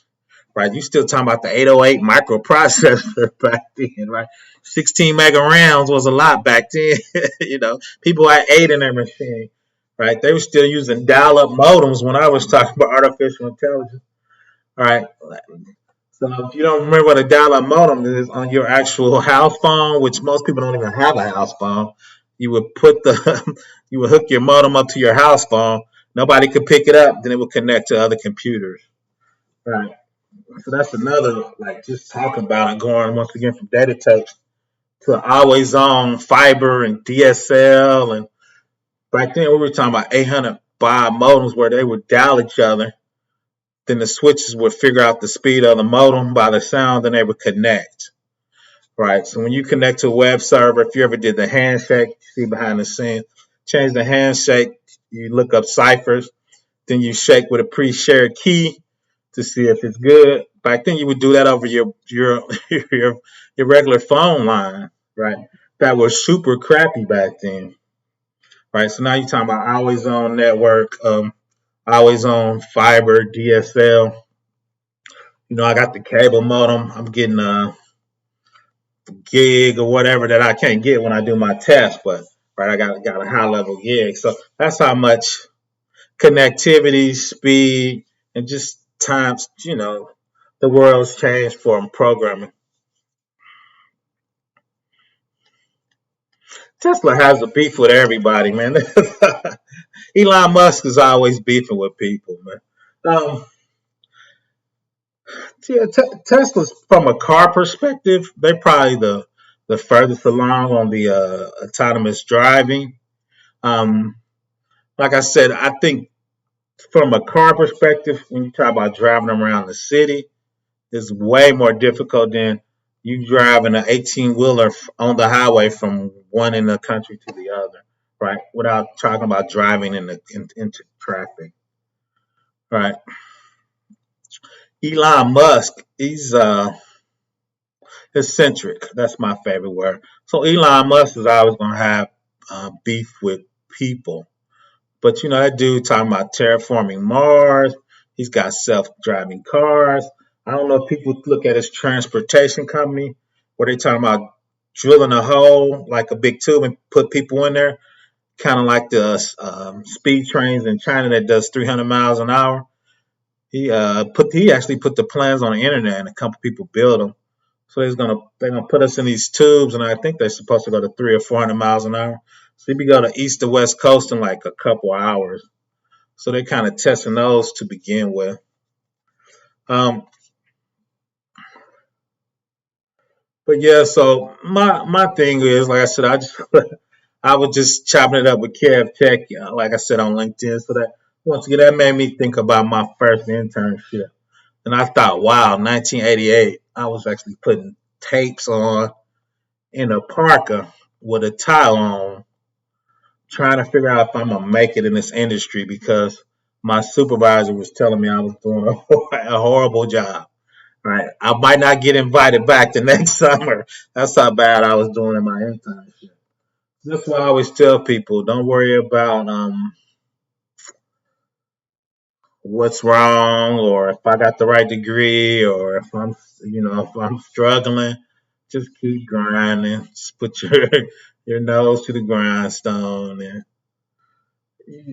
right? You still talking about the 808 microprocessor back then, right? 16 mega RAMs was a lot back then. People had 8 in their machine, right? They were still using dial-up modems when I was talking about artificial intelligence, all right? So if you don't remember what a dial-up modem is on your actual house phone, which most people don't even have a house phone, you would you would hook your modem up to your house phone. Nobody could pick it up, then it would connect to other computers, right? So that's another, like, just talking about it, going once again from data tapes to always on fiber and DSL. And back then we were talking about 800 baud modems where they would dial each other. Then the switches would figure out the speed of the modem by the sound, and they would connect, right? So when you connect to a web server, if you ever did the handshake, you see behind the scenes, change the handshake. You look up ciphers, then you shake with a pre-shared key to see if it's good. Back then, you would do that over your regular phone line, right? That was super crappy back then, right? So now you're talking about always on network, always on fiber, DSL. I got the cable modem. I'm getting a gig or whatever that I can't get when I do my test, but right, I got a high level gig. So that's how much connectivity, speed, and just times, the world's changed from programming. Tesla has a beef with everybody, man. Elon Musk is always beefing with people, man. Yeah, Tesla's from a car perspective, they're probably the furthest along on the autonomous driving. Um, like I said, I think from a car perspective, when you talk about driving around the city, it's way more difficult than you driving an 18 wheeler on the highway from one end of the country to the other, right? Without talking about driving into traffic, right? Elon Musk, he's eccentric. That's my favorite word. So Elon Musk is always going to have beef with people. But that dude talking about terraforming Mars. He's got self-driving cars. I don't know if people look at his transportation company where they talking about drilling a hole like a big tube and put people in there, kind of like the speed trains in China that does 300 miles an hour. He actually put the plans on the internet and a couple people build them. So they're gonna put us in these tubes, and I think they're supposed to go to 300 or 400 miles an hour. So you can go to east to west coast in like a couple hours. So they're kind of testing those to begin with. But yeah, so my thing is, like I said, I was just chopping it up with Kev Tech, like I said on LinkedIn. So that once again, that made me think about my first internship, and I thought, wow, 1988, I was actually putting tapes on in a parka with a towel on, trying to figure out if I'm gonna make it in this industry because my supervisor was telling me I was doing a horrible job. Right, I might not get invited back the next summer. That's how bad I was doing in my internship. That's why I always tell people: don't worry about what's wrong or if I got the right degree or if I'm struggling. Just keep grinding. Just put your nose to the grindstone and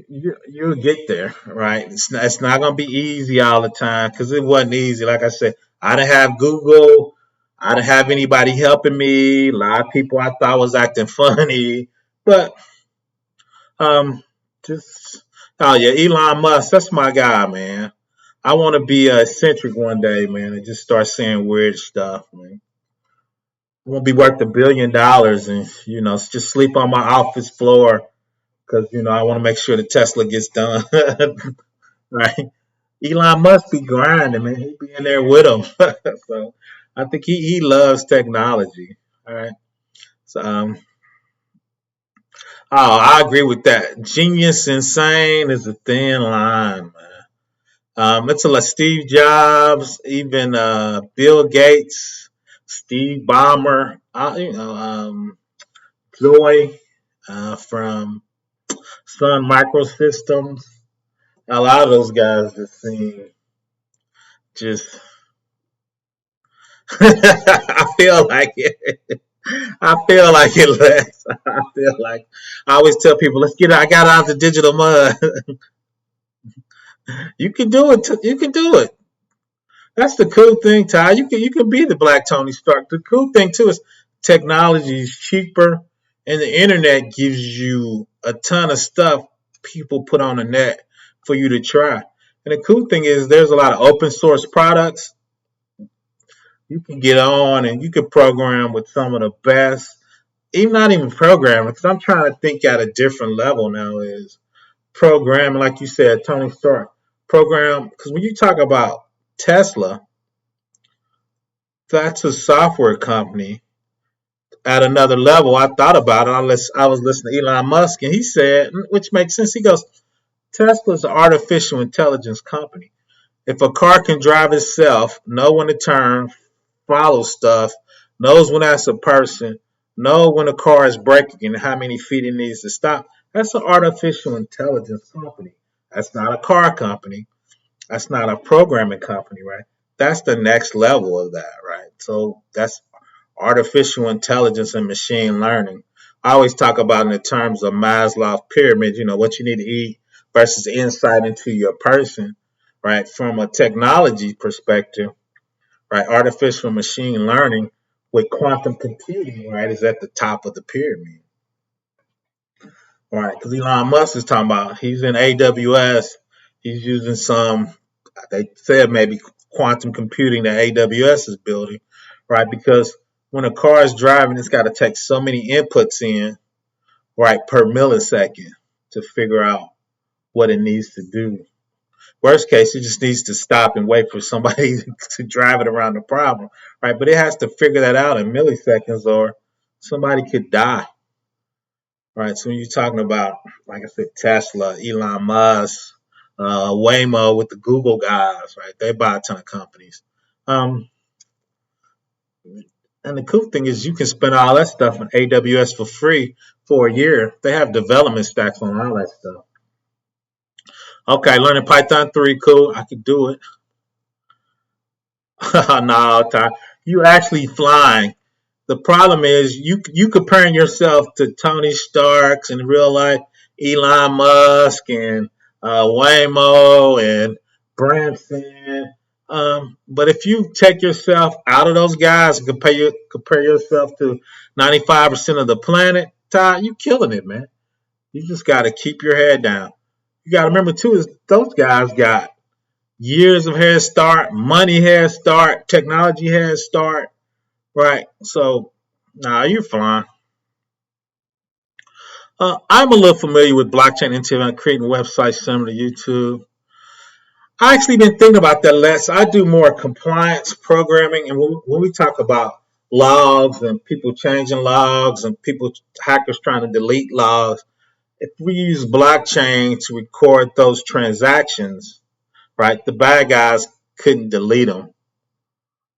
you'll get there, right? It's not going to be easy all the time because it wasn't easy. Like I said, I didn't have Google. I didn't have anybody helping me. A lot of people I thought was acting funny, but um, just oh yeah, Elon Musk, that's my guy, man. I want to be eccentric one day, man, and just start saying weird stuff, man. I want to be worth $1 billion and just sleep on my office floor because I want to make sure the Tesla gets done. Right? Elon Musk be grinding, man. He be in there with him. So I think he loves technology. All right. So I agree with that. Genius, insane is a thin line, man. It's a lot. Steve Jobs, even Bill Gates, Steve Ballmer, Joy from Sun Microsystems. A lot of those guys just seem just I feel like it. I feel like it, Lex. I feel like I always tell people, let's get. I got out the digital mud. You can do it. You can do it. That's the cool thing, Ty. You can be the Black Tony Stark. The cool thing too is technology is cheaper, and the internet gives you a ton of stuff people put on the net for you to try. And the cool thing is there's a lot of open source products you can get on and you can program with some of the best, even not even programming, because I'm trying to think at a different level now is programming, like you said, Tony Stark, program, because when you talk about Tesla, that's a software company. at another level, I thought about it. I was listening to Elon Musk, and he said, which makes sense. He goes, Tesla's an artificial intelligence company. If a car can drive itself, know when to turn, follow stuff, knows when that's a person, know when a car is braking and how many feet it needs to stop, that's an artificial intelligence company. That's not a car company. That's not a programming company, right? That's the next level of that, right? So that's artificial intelligence and machine learning. I always talk about in the terms of Maslow's pyramid, what you need to eat versus insight into your person, right? From a technology perspective, right? Artificial machine learning with quantum computing, right, is at the top of the pyramid, right? Because Elon Musk is talking about he's in AWS, he's using some, they said maybe quantum computing that AWS is building, right? Because when a car is driving, it's got to take so many inputs in, right, per millisecond to figure out what it needs to do. Worst case, it just needs to stop and wait for somebody to drive it around the problem, right? But it has to figure that out in milliseconds or somebody could die, right? So when you're talking about, like I said, Tesla, Elon Musk, Waymo with the Google guys, right? They buy a ton of companies. Um, and the cool thing is you can spend all that stuff on AWS for free for a year. They have development stacks on all that stuff. Okay, learning Python 3, cool. I could do it. No, Ty, you actually flying. The problem is you comparing yourself to Tony Starks in real life, Elon Musk and Waymo and Branson. But if you take yourself out of those guys and compare yourself to 95% of the planet, Ty, you killing it, man. You just got to keep your head down. You got to remember too is those guys got years of head start, money head start, technology head start, right? So, nah, you're fine. I'm a little familiar with blockchain and creating websites similar to YouTube. I actually been thinking about that less. I do more compliance programming, and when we talk about logs and people changing logs and people hackers trying to delete logs, if we use blockchain to record those transactions, right, the bad guys couldn't delete them,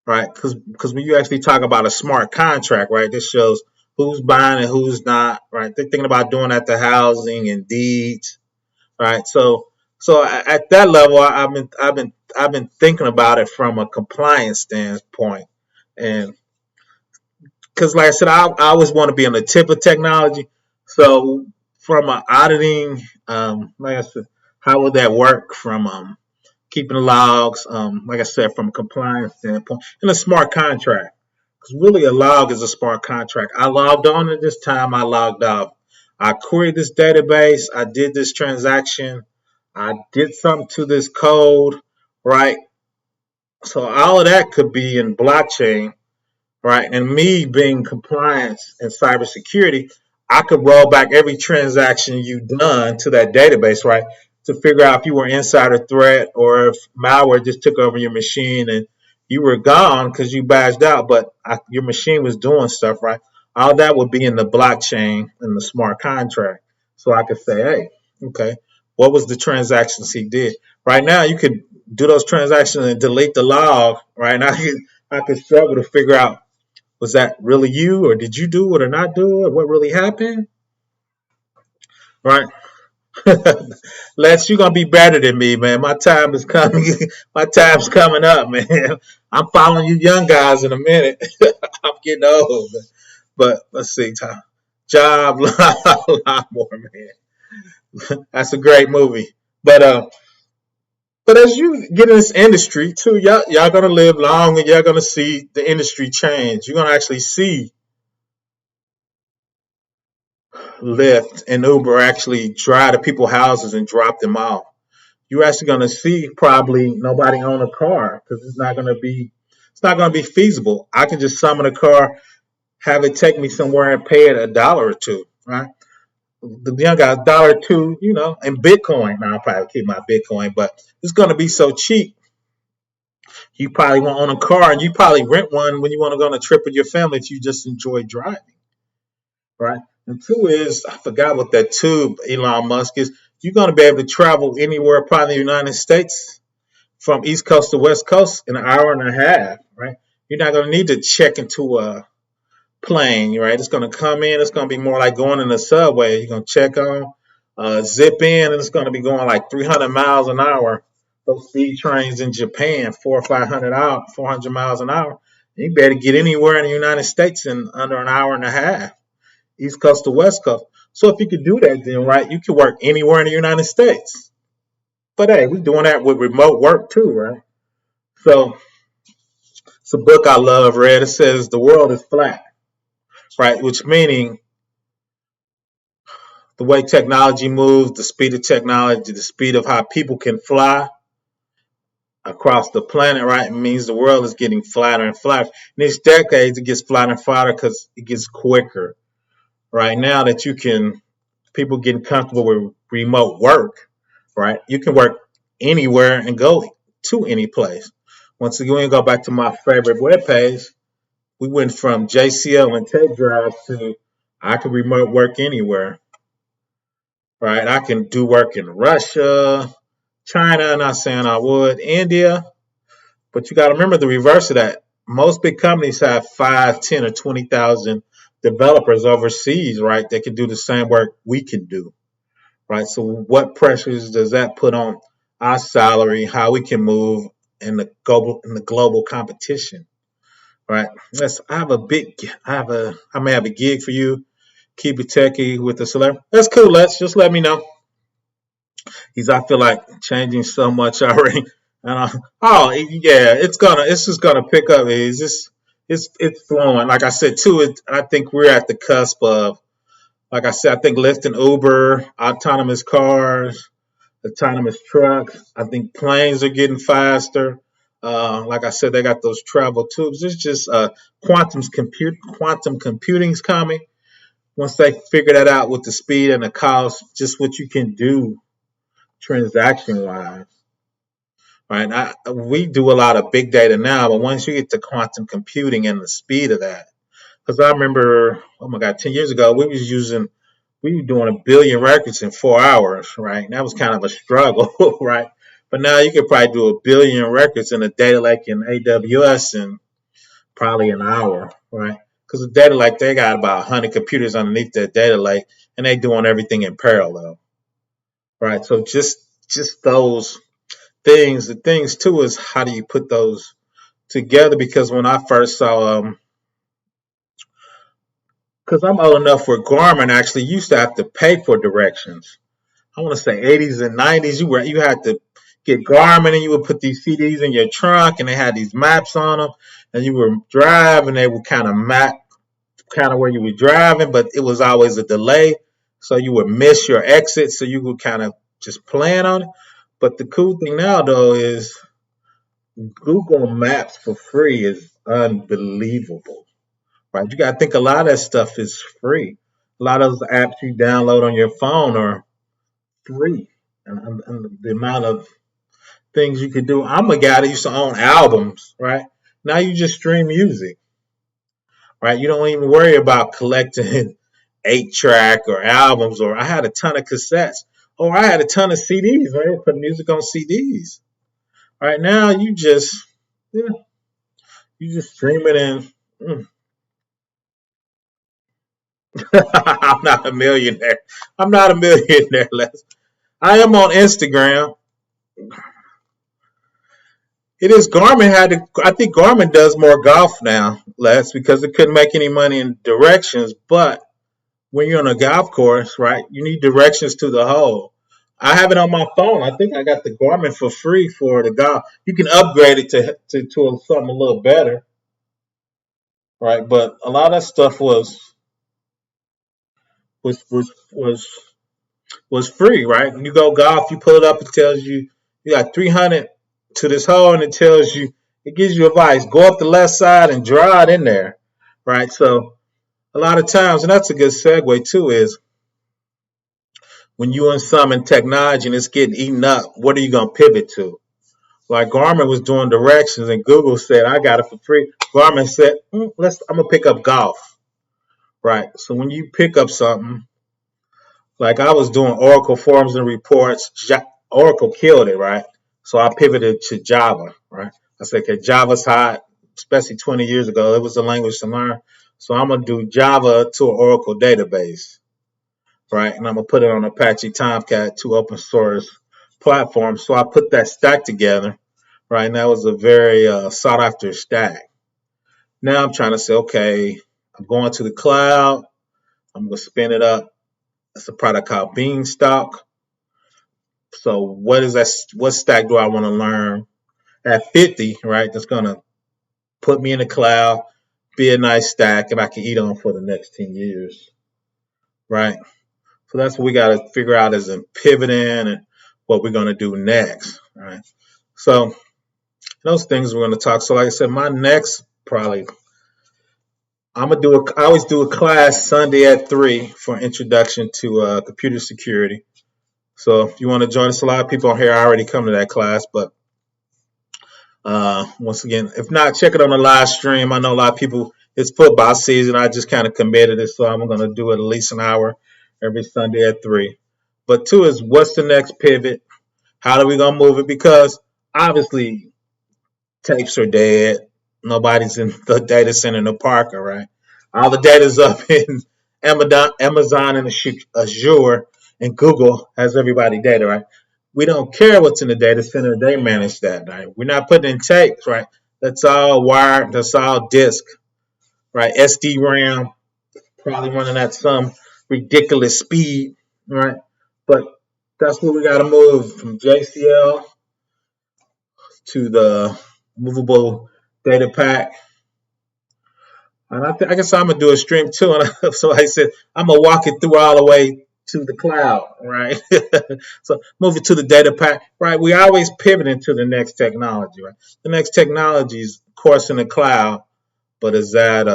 right? Because when you actually talk about a smart contract, right, this shows who's buying and who's not, right? They're thinking about doing that to housing and deeds, right? So at that level, I've been thinking about it from a compliance standpoint, and because like I said, I always want to be on the tip of technology. So from an auditing, like I said, how would that work from keeping the logs, like I said, from a compliance standpoint, and a smart contract. Because really, a log is a smart contract. I logged on at this time, I logged off. I queried this database, I did this transaction, I did something to this code, right? So all of that could be in blockchain, right? And me being compliance and cybersecurity, I could roll back every transaction you've done to that database, right? To figure out if you were insider threat or if malware just took over your machine and you were gone because you badged out, but your machine was doing stuff, right? All that would be in the blockchain and the smart contract. So I could say, hey, okay, what was the transactions he did? Right now, you could do those transactions and delete the log, right? Now I could struggle to figure out, was that really you, or did you do it or not do it? What really happened? Right? Les, you're gonna be better than me, man. My time is coming. My time's coming up, man. I'm following you young guys in a minute. I'm getting old, but let's see, Tom. Job, a lot more, man. That's a great movie. But as you get in this industry too, y'all gonna live long and y'all gonna see the industry change. You're gonna actually see Lyft and Uber actually drive to people's houses and drop them off. You're actually going to see probably nobody own a car because it's not going to be feasible. I can just summon a car, have it take me somewhere and pay it $1 or two, right? The young guys, $1 or two, in Bitcoin. Now I'll probably keep my Bitcoin, but it's going to be so cheap. You probably won't own a car, and you probably rent one when you want to go on a trip with your family if you just enjoy driving. right? And two is, I forgot what that tube Elon Musk is. You're going to be able to travel anywhere, probably in the United States, from East Coast to West Coast in an hour and a half, right? You're not going to need to check into a plane, right? It's going to come in. It's going to be more like going in the subway. You're going to check on, zip in, and it's going to be going like 300 miles an hour. Those speed trains in Japan, 400 miles an hour. You better get anywhere in the United States in under an hour and a half, East Coast to West Coast. So if you could do that, then right, you could work anywhere in the United States. But hey, we're doing that with remote work too, right? So it's a book I love, read. It says the world is flat, right? Which meaning the way technology moves, the speed of technology, the speed of how people can fly across the planet, right? It means the world is getting flatter and flatter. In each decade, it gets flatter and flatter because it gets quicker. Right now that you can, people getting comfortable with remote work, right? You can work anywhere and go to any place. Once again, we go back to my favorite webpage. We went from JCL and Tech Drive to I can remote work anywhere, right? I can do work in Russia, China, not saying I would, India, but you got to remember the reverse of that. Most big companies have 5, 10, or 20,000 developers overseas, right? They can do the same work we can do, right? So what pressures does that put on our salary, how we can move in the global competition, right? I may have a gig for you. Keep it techie with the celebrity. That's cool. Just let me know. I feel like changing so much already. And oh yeah, it's just gonna pick up. It's flowing. Like I said too, I think we're at the cusp of, like I said, I think Lyft and Uber, autonomous cars, autonomous trucks. I think planes are getting faster. Like I said, they got those travel tubes. It's just quantum computing's coming. Once they figure that out with the speed and the cost, just what you can do transaction wise, right? We do a lot of big data now, but once you get to quantum computing and the speed of that, because I remember, oh my God, 10 years ago, we were doing 1 billion records in 4 hours, right? And that was kind of a struggle, right? But now you could probably do 1 billion records in a data lake in AWS in probably an hour, right? Because the data lake, they got about 100 computers underneath that data lake, and they doing everything in parallel, right? So just those things. The things too is how do you put those together? Because when I first saw, because I'm old enough where Garmin actually used to have to pay for directions. I want to say 80s and 90s. You had to get Garmin and you would put these CDs in your trunk and they had these maps on them and you would drive and they would kind of map kind of where you were driving, but it was always a delay, so you would miss your exit, so you would kind of just plan on it. But the cool thing now though is Google Maps for free is unbelievable, right? You got to think a lot of that stuff is free. A lot of those apps you download on your phone are free, and the amount of things you could do. I'm a guy that used to own albums, right? Now you just stream music, right? You don't even worry about collecting 8-track or albums, or I had a ton of cassettes, or I had a ton of CDs, right? Put music on CDs. Right now, yeah, you just stream it in. I'm not a millionaire. I'm not a millionaire, Les. I am on Instagram. It is Garmin had to. I think Garmin does more golf now, Les, because it couldn't make any money in directions. But when you're on a golf course, right, you need directions to the hole. I have it on my phone. I think I got the Garmin for free for the golf. You can upgrade it to something a little better, right? But a lot of that stuff was was was was free, right? When you go golf, you pull it up, it tells you you got 300 to this hole, and it gives you advice. Go up the left side and draw it in there, right? So a lot of times, and that's a good segue too, is when you in some in technology and it's getting eaten up, what are you gonna pivot to? Like Garmin was doing directions, and Google said, "I got it for free." Garmin said, I'm gonna pick up golf." right? So when you pick up something, like I was doing Oracle forms and reports, Oracle killed it, right? So I pivoted to Java, right? I said, okay, Java's hot, especially 20 years ago. It was the language to learn. So I'm gonna do Java to an Oracle database, right? And I'm gonna put it on Apache Tomcat, two open source platforms. So I put that stack together, right? And that was a very sought after stack. Now I'm trying to say, okay, I'm going to the cloud. I'm gonna spin it up. It's a product called Beanstalk. So what is that? What stack do I want to learn at 50? Right, that's gonna put me in the cloud, be a nice stack, and I can eat on for the next 10 years. Right. So that's what we got to figure out as in pivoting and what we're gonna do next. Right. So those things we're gonna talk. So like I said, my next probably I'm gonna do. I always do a class Sunday at 3 for introduction to computer security. So if you want to join us, a lot of people on here already come to that class, but once again, if not, check it on the live stream. I know a lot of people, it's football season. I just kind of committed it, so I'm going to do it at least an hour every Sunday at 3. But 2 is what's the next pivot? How are we going to move it? Because obviously, tapes are dead. Nobody's in the data center in the Parker, right? All the data's up in Amazon and Azure, and Google has everybody data, right? We don't care what's in the data center. They manage that, right? We're not putting in tapes, right? That's all wired. That's all disk, right? SD RAM, probably running at some ridiculous speed, right? But that's what we got to move from JCL to the movable data pack. And I guess I'm gonna do a stream too. And so I said I'm gonna walk it through all the way to the cloud, right? So move it to the data pack, right? We always pivoting to the next technology, right? The next technology is, of course, in the cloud, but is that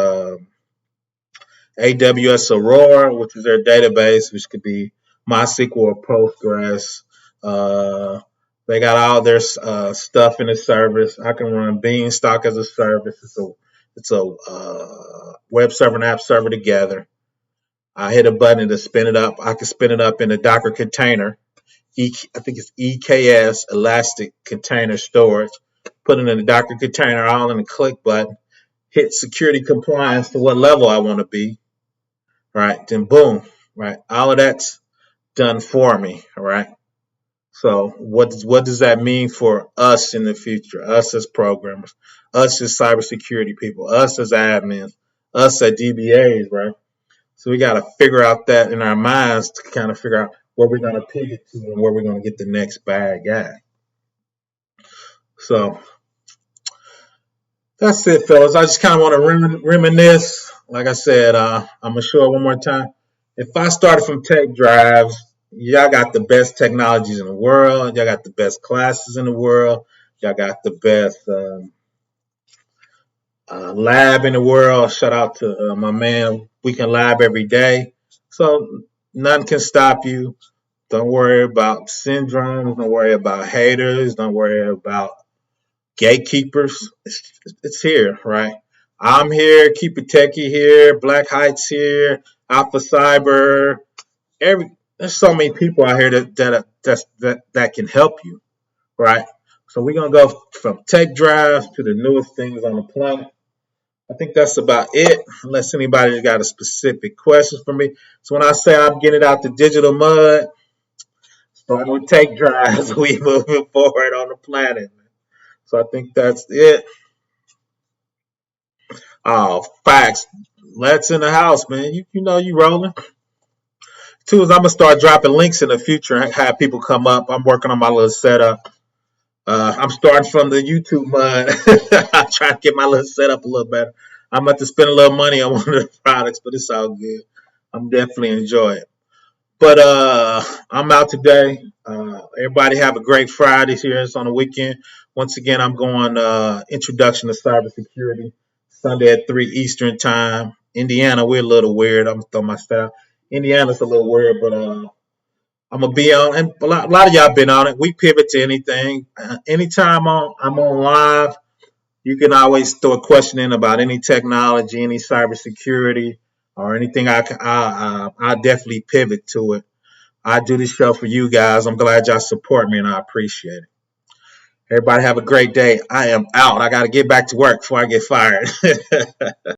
AWS Aurora, which is their database, which could be MySQL or Postgres. Uh, they got all their stuff in the service. I can run Beanstalk as a service. It's a web server and app server together. I hit a button to spin it up. I can spin it up in a Docker container. I think it's EKS, Elastic Container Storage. Put it in a Docker container, all in a click button. Hit security compliance to what level I want to be. Right, then boom, right, all of that's done for me. All right. So what does that mean for us in the future? Us as programmers, us as cybersecurity people, us as admins, us as DBAs, right? So we got to figure out that in our minds to kind of figure out where we're going to pivot to and where we're going to get the next bag at. So that's it, fellas. I just kind of want to reminisce. Like I said, I'm going to show it one more time. If I started from tech drives, y'all got the best technologies in the world. Y'all got the best classes in the world. Y'all got the best lab in the world. Shout out to my man. We can lab every day. So nothing can stop you. Don't worry about syndromes. Don't worry about haters. Don't worry about gatekeepers. It's here, right? I'm here. Keep it techie here. Black Heights here. Alpha Cyber. There's so many people out here that can help you, right? So we're gonna go from tech drives to the newest things on the planet. I think that's about it, unless anybody's got a specific question for me. So when I say I'm getting out the digital mud, starting with tech drives, we moving forward on the planet. So I think that's it. Oh, facts. Let's in the house, man. You know you rolling. Two is I'm gonna start dropping links in the future and have people come up. I'm working on my little setup. I'm starting from the YouTube mud. I'm trying to get my little setup a little better. I'm about to spend a little money on one of the products, but it's all good. I'm definitely enjoying it. But I'm out today. Everybody have a great Friday here. It's on the weekend. Once again, I'm going introduction to cybersecurity Sunday at 3 Eastern time. Indiana, we're a little weird. I'm gonna throw my stuff. Indiana's a little weird, but I'm gonna be on, and a lot of y'all been on it. We pivot to anything. Anytime I'm on live, you can always throw a question in about any technology, any cybersecurity. or anything I'll definitely pivot to it. I do this show for you guys. I'm glad y'all support me, and I appreciate it. Everybody have a great day. I am out. I got to get back to work before I get fired.